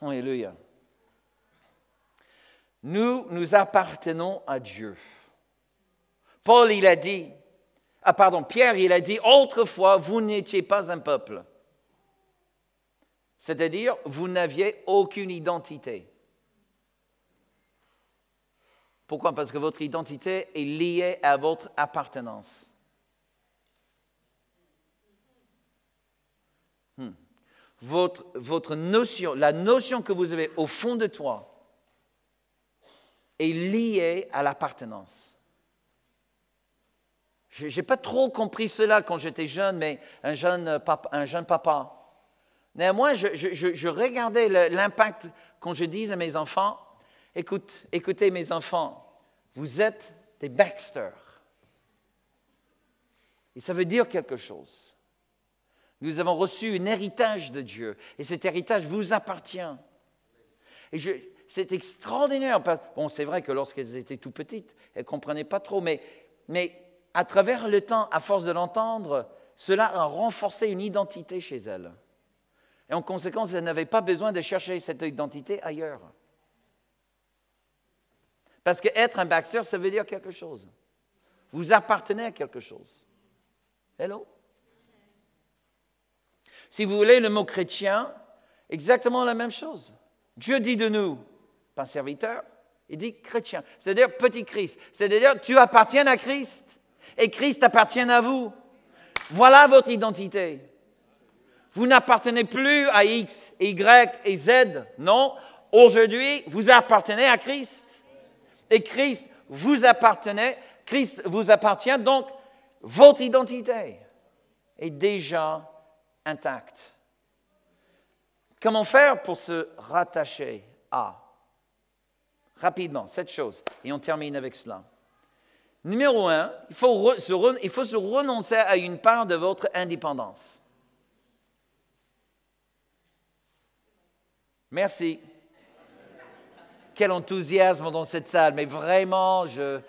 Alléluia. Nous appartenons à Dieu. Pierre, il a dit, autrefois, vous n'étiez pas un peuple. C'est-à-dire, vous n'aviez aucune identité. Pourquoi? Parce que votre identité est liée à votre appartenance. Votre notion, la notion que vous avez au fond de toi, est liée à l'appartenance. Je n'ai pas trop compris cela quand j'étais jeune, mais un jeune papa. Néanmoins, je regardais l'impact quand je disais à mes enfants, écoutez mes enfants, vous êtes des Baxter. Et ça veut dire quelque chose. Nous avons reçu un héritage de Dieu, et cet héritage vous appartient. Et c'est extraordinaire. Bon, c'est vrai que lorsqu'elles étaient tout petites, elles ne comprenaient pas trop, mais à travers le temps, à force de l'entendre, cela a renforcé une identité chez elles. Et en conséquence, elles n'avaient pas besoin de chercher cette identité ailleurs. Parce qu'être un Baxter, ça veut dire quelque chose. Vous appartenez à quelque chose. Hello? Si vous voulez, le mot chrétien, exactement la même chose. Dieu dit de nous, pas serviteur, il dit chrétien, c'est-à-dire petit Christ. C'est-à-dire tu appartiens à Christ et Christ appartient à vous. Voilà votre identité. Vous n'appartenez plus à X, Y et Z. Non, aujourd'hui, vous appartenez à Christ. Et Christ vous appartient, donc votre identité est déjà intacte. Comment faire pour se rattacher à? Rapidement, cette chose, et on termine avec cela. Numéro 1, il faut se renoncer à une part de votre indépendance. Merci. Quel enthousiasme dans cette salle, mais vraiment, je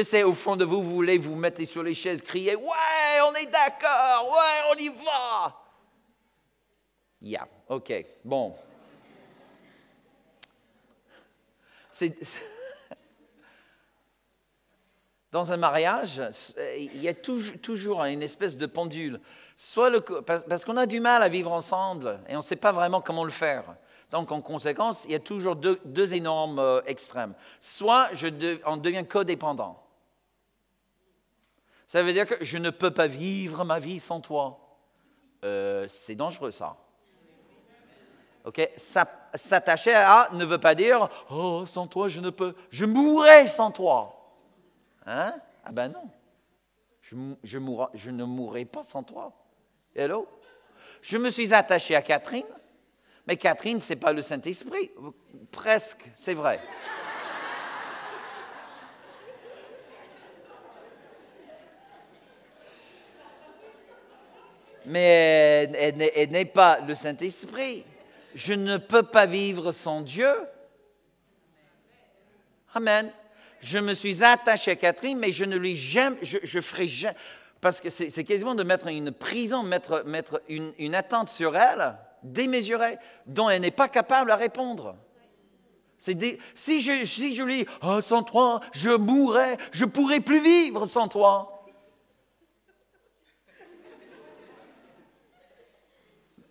sais, au fond de vous, vous voulez vous mettre sur les chaises, crier « Ouais, on est d'accord, ouais, on y va !» Yeah, OK, bon. Dans un mariage, il y a toujours une espèce de pendule. Parce qu'on a du mal à vivre ensemble et on ne sait pas vraiment comment le faire. Donc, en conséquence, il y a toujours deux énormes extrêmes. Soit on devient codépendant. Ça veut dire que je ne peux pas vivre ma vie sans toi. C'est dangereux, ça. OK? S'attacher à ne veut pas dire « Oh, sans toi, je ne peux. Je mourrai sans toi. » Hein? Ah ben non. Je ne mourrai pas sans toi. Hello? Je me suis attaché à Catherine, mais Catherine, ce n'est pas le Saint-Esprit. Presque, c'est vrai. Mais elle n'est pas le Saint-Esprit. Je ne peux pas vivre sans Dieu. Amen. Je me suis attaché à Catherine, mais je ne lui jamais, je ferai jamais, parce que c'est quasiment de mettre une prison, mettre une attente sur elle, démesurée, dont elle n'est pas capable à répondre. Si je lui dis, oh, sans toi, je mourrai, je ne pourrai plus vivre sans toi.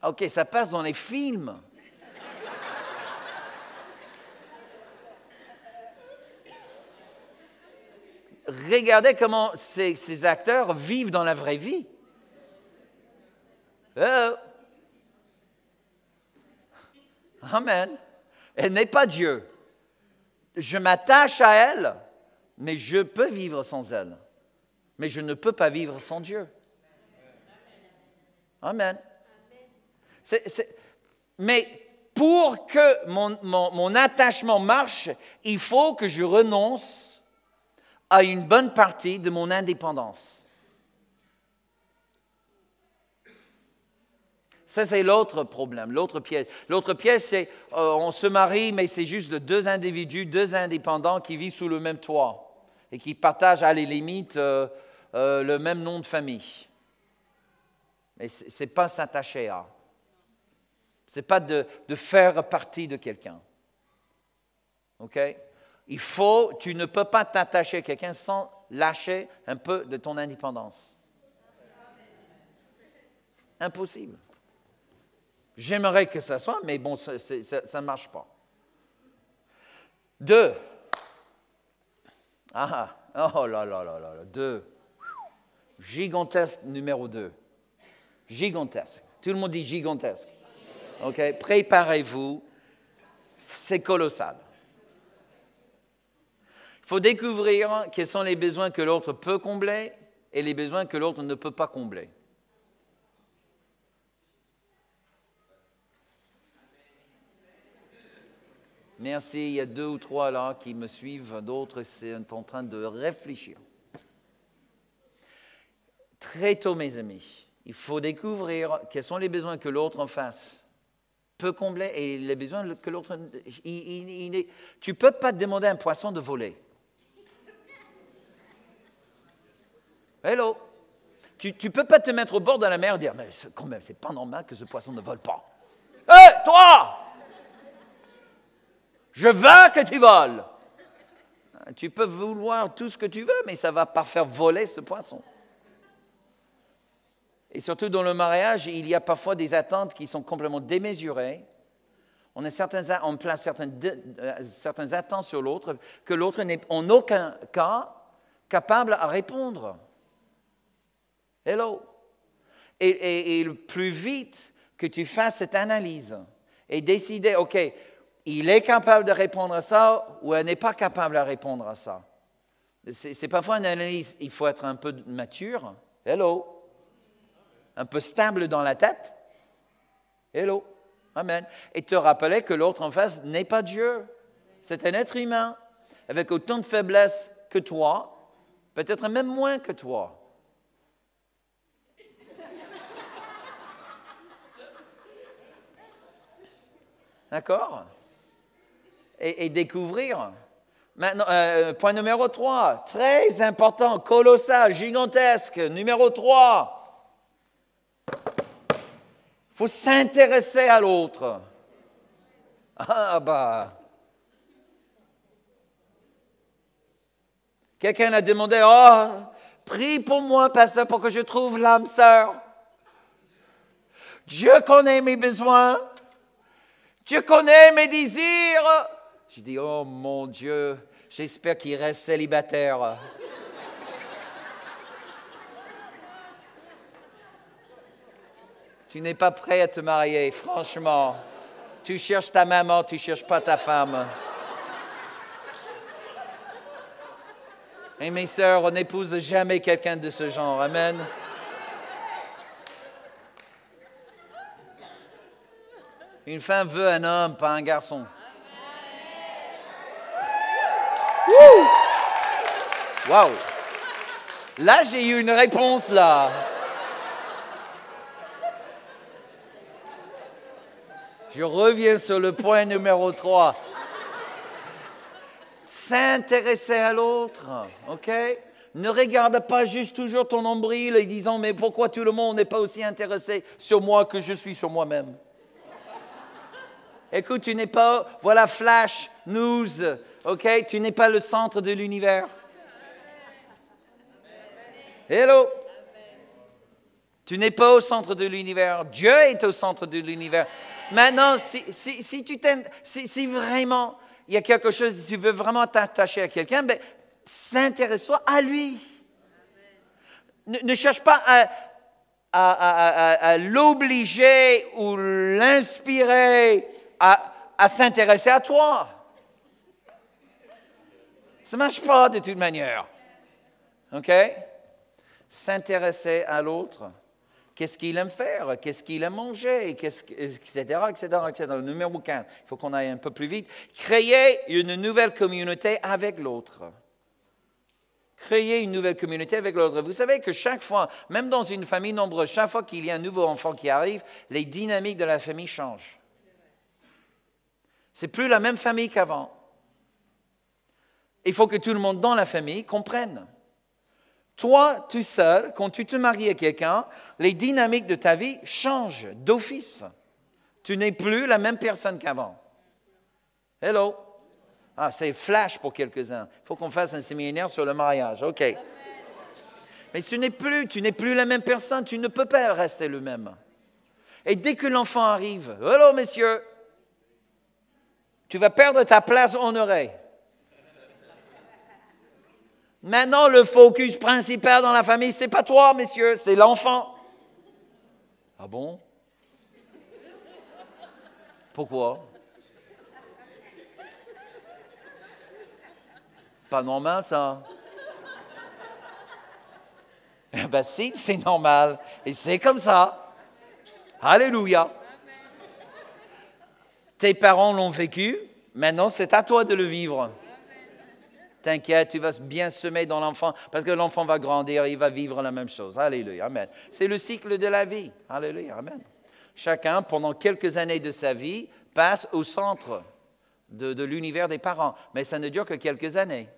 OK, ça passe dans les films. Regardez comment ces acteurs vivent dans la vraie vie. Amen. Elle n'est pas Dieu. Je m'attache à elle, mais je peux vivre sans elle. Mais je ne peux pas vivre sans Dieu. Amen. Mais pour que mon attachement marche, il faut que je renonce à une bonne partie de mon indépendance. Ça, c'est l'autre problème, l'autre piège. L'autre piège, c'est on se marie, mais c'est juste de deux individus, deux indépendants qui vivent sous le même toit et qui partagent à les limites le même nom de famille. Mais ce n'est pas s'attacher à. Ce n'est pas de faire partie de quelqu'un. OK? Tu ne peux pas t'attacher à quelqu'un sans lâcher un peu de ton indépendance. Impossible. J'aimerais que ça soit, mais bon, ça ne marche pas. 2. Oh là là là là, 2. Gigantesque numéro 2. Gigantesque. Tout le monde dit gigantesque. OK? Préparez-vous. C'est colossal. Il faut découvrir quels sont les besoins que l'autre peut combler et les besoins que l'autre ne peut pas combler. Merci, il y a 2 ou 3 là qui me suivent, d'autres sont en train de réfléchir. Très tôt, mes amis, il faut découvrir quels sont les besoins que l'autre en face peut combler et les besoins que l'autre... Tu ne peux pas demander à un poisson de voler. Hello. Tu ne peux pas te mettre au bord de la mer et dire, mais quand même, c'est pas normal que ce poisson ne vole pas. Hé, toi! Je veux que tu voles. Tu peux vouloir tout ce que tu veux, mais ça ne va pas faire voler ce poisson. Et surtout dans le mariage, il y a parfois des attentes qui sont complètement démesurées. On place certaines attentes sur l'autre que l'autre n'est en aucun cas capable à répondre. Hello. Et le plus vite que tu fasses cette analyse et décider, OK, il est capable de répondre à ça ou elle n'est pas capable de répondre à ça. C'est parfois une analyse, il faut être un peu mature. Hello. Un peu stable dans la tête. Hello. Amen. Et te rappeler que l'autre en face n'est pas Dieu. C'est un être humain avec autant de faiblesses que toi, peut-être même moins que toi. D'accord? Et découvrir. Maintenant, point numéro 3, très important, colossal, gigantesque. Numéro 3, il faut s'intéresser à l'autre. Ah bah. Quelqu'un a demandé, prie pour moi, pasteur, pour que je trouve l'âme sœur. Dieu connaît mes besoins. Dieu connaît mes désirs. J'ai dit, oh mon Dieu, j'espère qu'il reste célibataire. Tu n'es pas prêt à te marier, franchement. Tu cherches ta maman, tu ne cherches pas ta femme. Et mes sœurs, on n'épouse jamais quelqu'un de ce genre. Amen. Une femme veut un homme, pas un garçon. Waouh! Là, j'ai eu une réponse, là. Je reviens sur le point numéro 3. S'intéresser à l'autre, OK? Ne regarde pas juste toujours ton nombril et disant, mais pourquoi tout le monde n'est pas aussi intéressé sur moi que je suis sur moi-même? Écoute, tu n'es pas, voilà, flash, news, OK? Tu n'es pas le centre de l'univers. Hello? Tu n'es pas au centre de l'univers. Dieu est au centre de l'univers. Maintenant, si vraiment il y a quelque chose, tu veux vraiment t'attacher à quelqu'un, ben, s'intéresse-toi à lui. Ne cherche pas à l'obliger ou l'inspirer à s'intéresser à toi. Ça ne marche pas de toute manière. OK? S'intéresser à l'autre. Qu'est-ce qu'il aime faire? Qu'est-ce qu'il aime manger? Etc., etc., etc. Numéro 4, il faut qu'on aille un peu plus vite. Créer une nouvelle communauté avec l'autre. Créer une nouvelle communauté avec l'autre. Vous savez que chaque fois, même dans une famille nombreuse, chaque fois qu'il y a un nouveau enfant qui arrive, les dynamiques de la famille changent. C'est plus la même famille qu'avant. Il faut que tout le monde dans la famille comprenne. Toi, tout seul, quand tu te maries à quelqu'un, les dynamiques de ta vie changent d'office. Tu n'es plus la même personne qu'avant. Hello? Ah, c'est flash pour quelques-uns. Il faut qu'on fasse un séminaire sur le mariage. OK. Amen. Mais tu n'es plus la même personne. Tu ne peux pas rester le même. Et dès que l'enfant arrive, hello, messieurs, tu vas perdre ta place honorée. Maintenant, le focus principal dans la famille, ce n'est pas toi, messieurs, c'est l'enfant. Ah bon? Pourquoi? Pas normal, ça. Eh bien, si, c'est normal. Et c'est comme ça. Alléluia. Tes parents l'ont vécu, maintenant c'est à toi de le vivre. T'inquiète, tu vas bien semer dans l'enfant, parce que l'enfant va grandir, il va vivre la même chose. Alléluia, amen. C'est le cycle de la vie. Alléluia, amen. Chacun, pendant quelques années de sa vie, passe au centre de l'univers des parents. Mais ça ne dure que quelques années.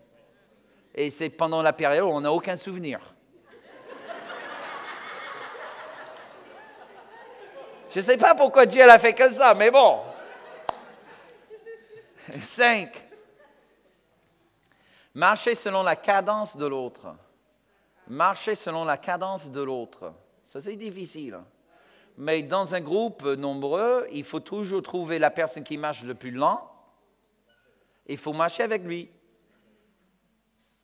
Et c'est pendant la période où on n'a aucun souvenir. Je ne sais pas pourquoi Dieu l'a fait comme ça, mais bon. 5. Marcher selon la cadence de l'autre. Marcher selon la cadence de l'autre. Ça, c'est difficile. Mais dans un groupe nombreux, il faut toujours trouver la personne qui marche le plus lent. Il faut marcher avec lui.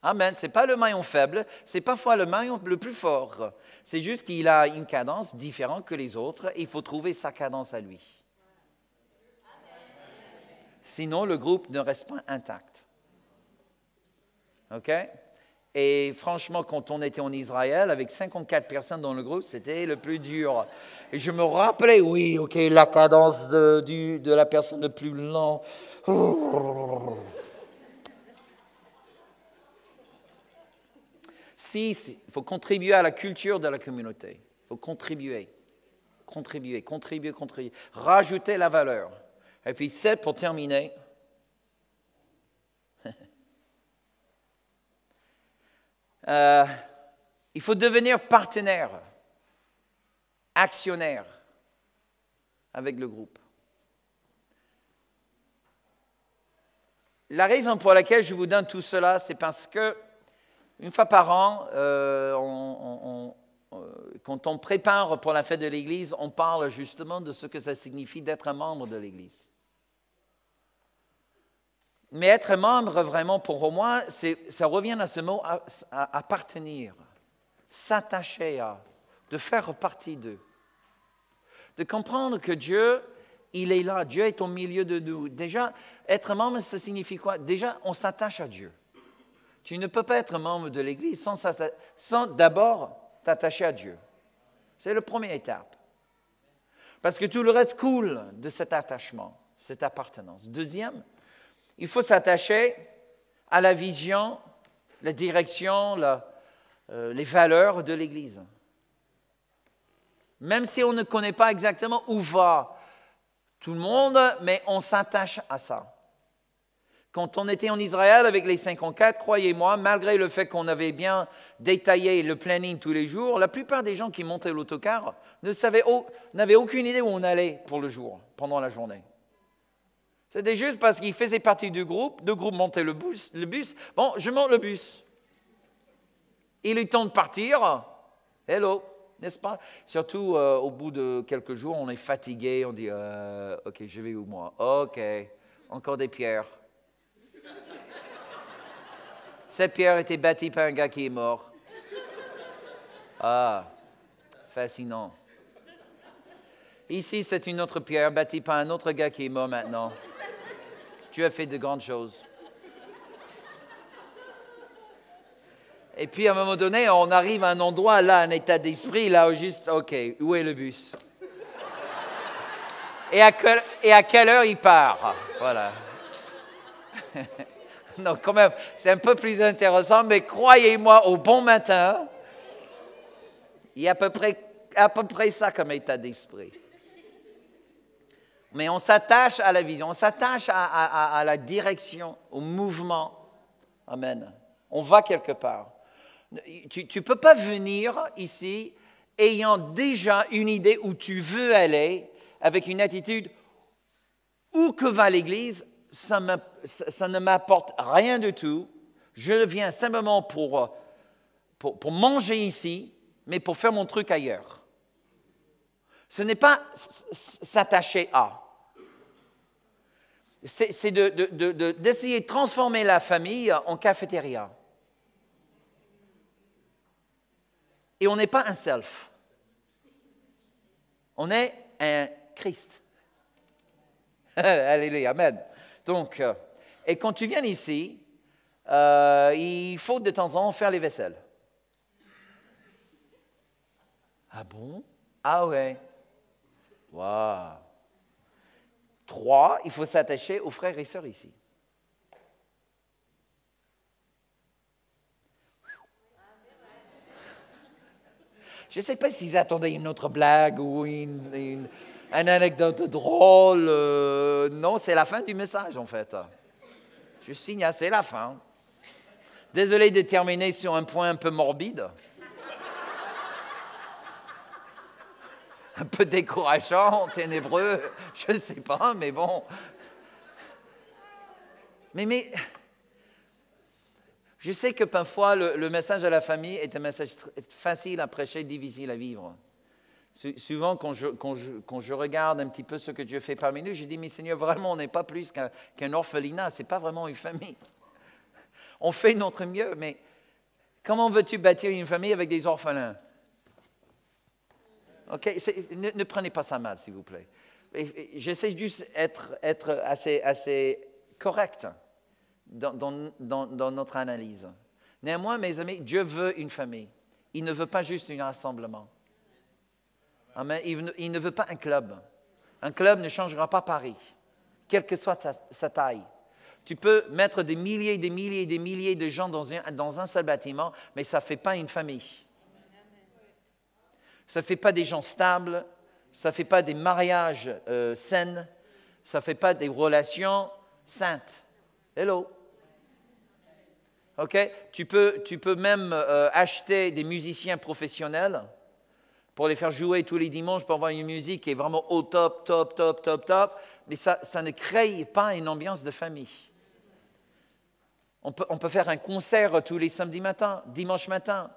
Amen. Ce n'est pas le maillon faible, c'est parfois le maillon le plus fort. C'est juste qu'il a une cadence différente que les autres. Il faut trouver sa cadence à lui. Sinon, le groupe ne reste pas intact. OK? Et franchement, quand on était en Israël, avec 54 personnes dans le groupe, c'était le plus dur. Et je me rappelais, oui, OK, la cadence de la personne le plus lent. Il faut contribuer à la culture de la communauté. Il faut contribuer. Rajouter la valeur. Et puis 7 pour terminer. Il faut devenir partenaire, actionnaire avec le groupe. La raison pour laquelle je vous donne tout cela, c'est parce que une fois par an, quand on prépare pour la fête de l'Église, on parle justement de ce que ça signifie d'être un membre de l'Église. Mais être membre, vraiment, pour moi, ça revient à ce mot appartenir, s'attacher à, de faire partie d'eux. De comprendre que Dieu, il est là, Dieu est au milieu de nous. Déjà, être membre, ça signifie quoi? Déjà, on s'attache à Dieu. Tu ne peux pas être membre de l'Église sans d'abord t'attacher à Dieu. C'est la première étape. Parce que tout le reste coule de cet attachement, cette appartenance. Deuxième, il faut s'attacher à la vision, la direction, les valeurs de l'Église. Même si on ne connaît pas exactement où va tout le monde, mais on s'attache à ça. Quand on était en Israël avec les 54, croyez-moi, malgré le fait qu'on avait bien détaillé le planning tous les jours, la plupart des gens qui montaient l'autocar n'avaient aucune idée où on allait pour le jour, pendant la journée. C'était juste parce qu'ils faisaient partie du groupe, le groupe montait le bus. Bon, je monte le bus. Il est temps de partir. Hello, n'est-ce pas? Surtout au bout de quelques jours, on est fatigué, on dit ok, je vais où moi? Ok, encore des pierres. Cette pierre était bâtie par un gars qui est mort. Ah, fascinant. Ici, c'est une autre pierre bâtie par un autre gars qui est mort maintenant. Dieu a fait de grandes choses. Et puis, à un moment donné, on arrive à un endroit, là, un état d'esprit, là, où juste, OK, où est le bus? Et à quelle heure il part? Voilà. Donc, quand même, c'est un peu plus intéressant, mais croyez-moi, au bon matin, il y a à peu près ça comme état d'esprit. Mais on s'attache à la vision, on s'attache à la direction, au mouvement. Amen. On va quelque part. Tu ne peux pas venir ici ayant déjà une idée où tu veux aller, avec une attitude où que va l'Église, ça ne m'apporte rien du tout. Je viens simplement pour manger ici, mais pour faire mon truc ailleurs. Ce n'est pas s'attacher à. C'est d'essayer de transformer la famille en cafétéria. Et on n'est pas un self. On est un Christ. Alléluia, amen. Donc, et quand tu viens ici, il faut de temps en temps faire les vaisselles. Ah bon? Ah ouais. Waouh. 3, il faut s'attacher aux frères et sœurs ici. Je ne sais pas s'ils attendaient une autre blague ou une anecdote drôle. Non, c'est la fin du message, en fait. Je signe, c'est la fin. Désolé de terminer sur un point un peu morbide. Un peu décourageant, ténébreux, je ne sais pas, mais bon. Mais je sais que parfois le message de la famille est un message facile à prêcher, difficile à vivre. Souvent, quand je regarde un petit peu ce que Dieu fait parmi nous, je dis, mais Seigneur, vraiment, on n'est pas plus qu'un orphelinat, ce n'est pas vraiment une famille. On fait notre mieux, mais comment veux-tu bâtir une famille avec des orphelins? OK, ne prenez pas ça mal, s'il vous plaît. J'essaie juste d'être assez correct dans notre analyse. Néanmoins, mes amis, Dieu veut une famille. Il ne veut pas juste un rassemblement. Amen. Il ne veut pas un club. Un club ne changera pas Paris, quelle que soit sa taille. Tu peux mettre des milliers de gens dans un seul bâtiment, mais ça ne fait pas une famille. Ça ne fait pas des gens stables, ça ne fait pas des mariages sains, ça ne fait pas des relations saintes. Hello. OK? Tu peux même acheter des musiciens professionnels pour les faire jouer tous les dimanches pour avoir une musique qui est vraiment au top, mais ça ne crée pas une ambiance de famille. On peut faire un concert tous les samedis matins, dimanche matin.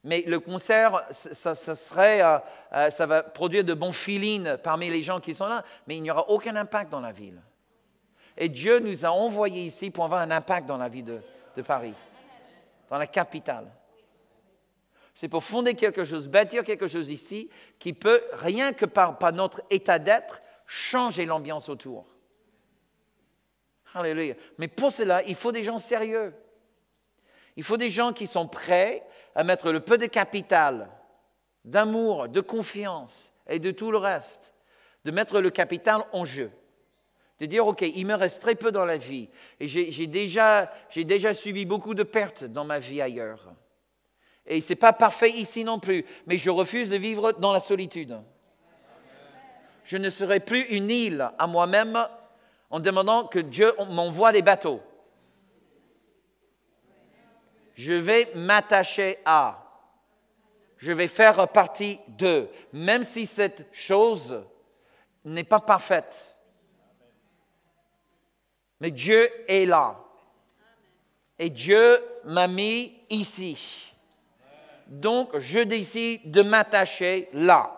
Mais le concert, ça va produire de bons feelings parmi les gens qui sont là, mais il n'y aura aucun impact dans la ville. Et Dieu nous a envoyés ici pour avoir un impact dans la vie de Paris, dans la capitale. C'est pour fonder quelque chose, bâtir quelque chose ici qui peut, rien que par notre état d'être, changer l'ambiance autour. Alléluia. Mais pour cela, il faut des gens sérieux. Il faut des gens qui sont prêts à mettre le peu de capital, d'amour, de confiance et de tout le reste, de mettre le capital en jeu. De dire, OK, il me reste très peu dans la vie. Et j'ai déjà subi beaucoup de pertes dans ma vie ailleurs. Et ce n'est pas parfait ici non plus, mais je refuse de vivre dans la solitude. Je ne serai plus une île à moi-même en demandant que Dieu m'envoie les bateaux. Je vais m'attacher à. Je vais faire partie d'eux, même si cette chose n'est pas parfaite. Mais Dieu est là. Et Dieu m'a mis ici. Donc, je décide de m'attacher là.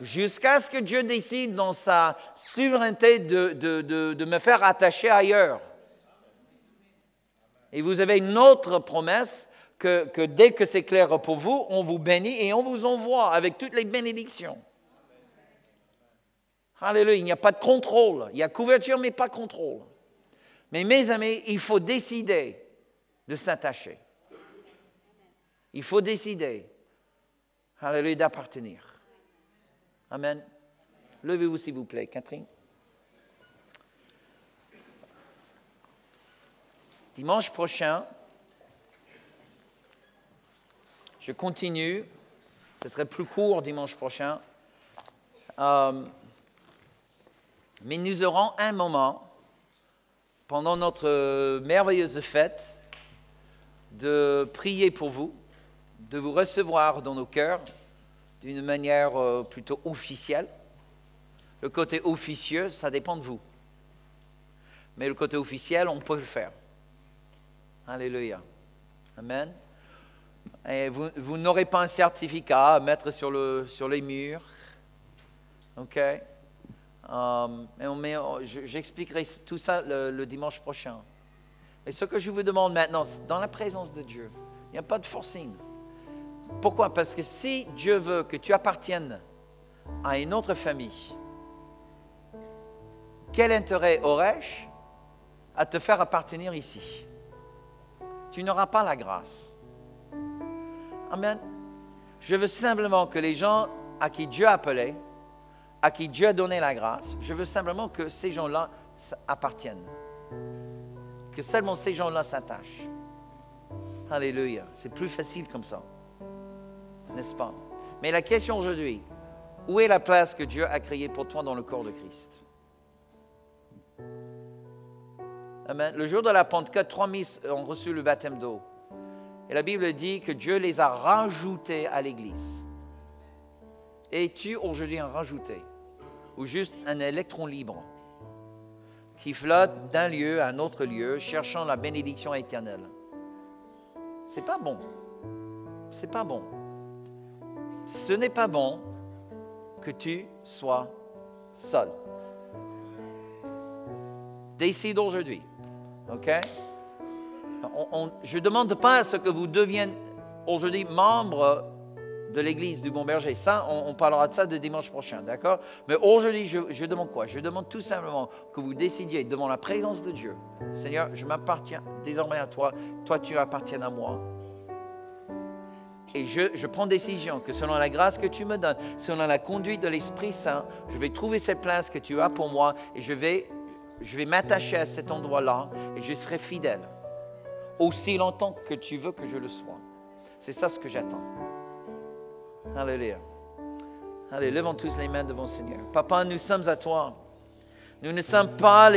Jusqu'à ce que Dieu décide dans sa souveraineté de me faire attacher ailleurs. Et vous avez une autre promesse que dès que c'est clair pour vous, on vous bénit et on vous envoie avec toutes les bénédictions. Alléluia, il n'y a pas de contrôle. Il y a couverture, mais pas de contrôle. Mais mes amis, il faut décider de s'attacher. Il faut décider, alléluia, d'appartenir. Amen. Levez-vous s'il vous plaît, Catherine. Dimanche prochain, je continue. Ce serait plus court dimanche prochain. Mais nous aurons un moment pendant notre merveilleuse fête, de prier pour vous, de vous recevoir dans nos cœurs d'une manière plutôt officielle. Le côté officieux, ça dépend de vous. Mais le côté officiel, on peut le faire. Alléluia. Amen. Et vous n'aurez pas un certificat à mettre sur les murs. OK? J'expliquerai tout ça le dimanche prochain. Mais ce que je vous demande maintenant, c'est dans la présence de Dieu, il n'y a pas de forcing. Pourquoi? Parce que si Dieu veut que tu appartiennes à une autre famille, quel intérêt aurais-je à te faire appartenir ici? Tu n'auras pas la grâce. Amen. Je veux simplement que les gens à qui Dieu a appelé, à qui Dieu a donné la grâce, je veux simplement que ces gens-là appartiennent. Que seulement ces gens-là s'attachent. Alléluia. C'est plus facile comme ça. N'est-ce pas? Mais la question aujourd'hui, où est la place que Dieu a créée pour toi dans le corps de Christ? Amen. Le jour de la Pentecôte, 3000 ont reçu le baptême d'eau. Et la Bible dit que Dieu les a rajoutés à l'Église. Es-tu aujourd'hui un rajouté? Ou juste un électron libre qui flotte d'un lieu à un autre lieu, cherchant la bénédiction éternelle? C'est pas bon. C'est pas bon. Ce n'est pas bon que tu sois seul. Décide aujourd'hui. OK? Je ne demande pas à ce que vous deveniez aujourd'hui membre de l'Église du Bon Berger. Ça, on parlera de ça de dimanche prochain, d'accord? Mais aujourd'hui, je demande quoi? Je demande tout simplement que vous décidiez devant la présence de Dieu. Seigneur, je m'appartiens désormais à toi. Toi, tu appartiens à moi. Et je prends décision que selon la grâce que tu me donnes, selon la conduite de l'Esprit Saint, je vais trouver cette place que tu as pour moi et je vais m'attacher à cet endroit-là et je serai fidèle. Aussi longtemps que tu veux que je le sois. C'est ça ce que j'attends. Alléluia. Allez, levons tous les mains devant le Seigneur. Papa, nous sommes à toi. Nous ne sommes pas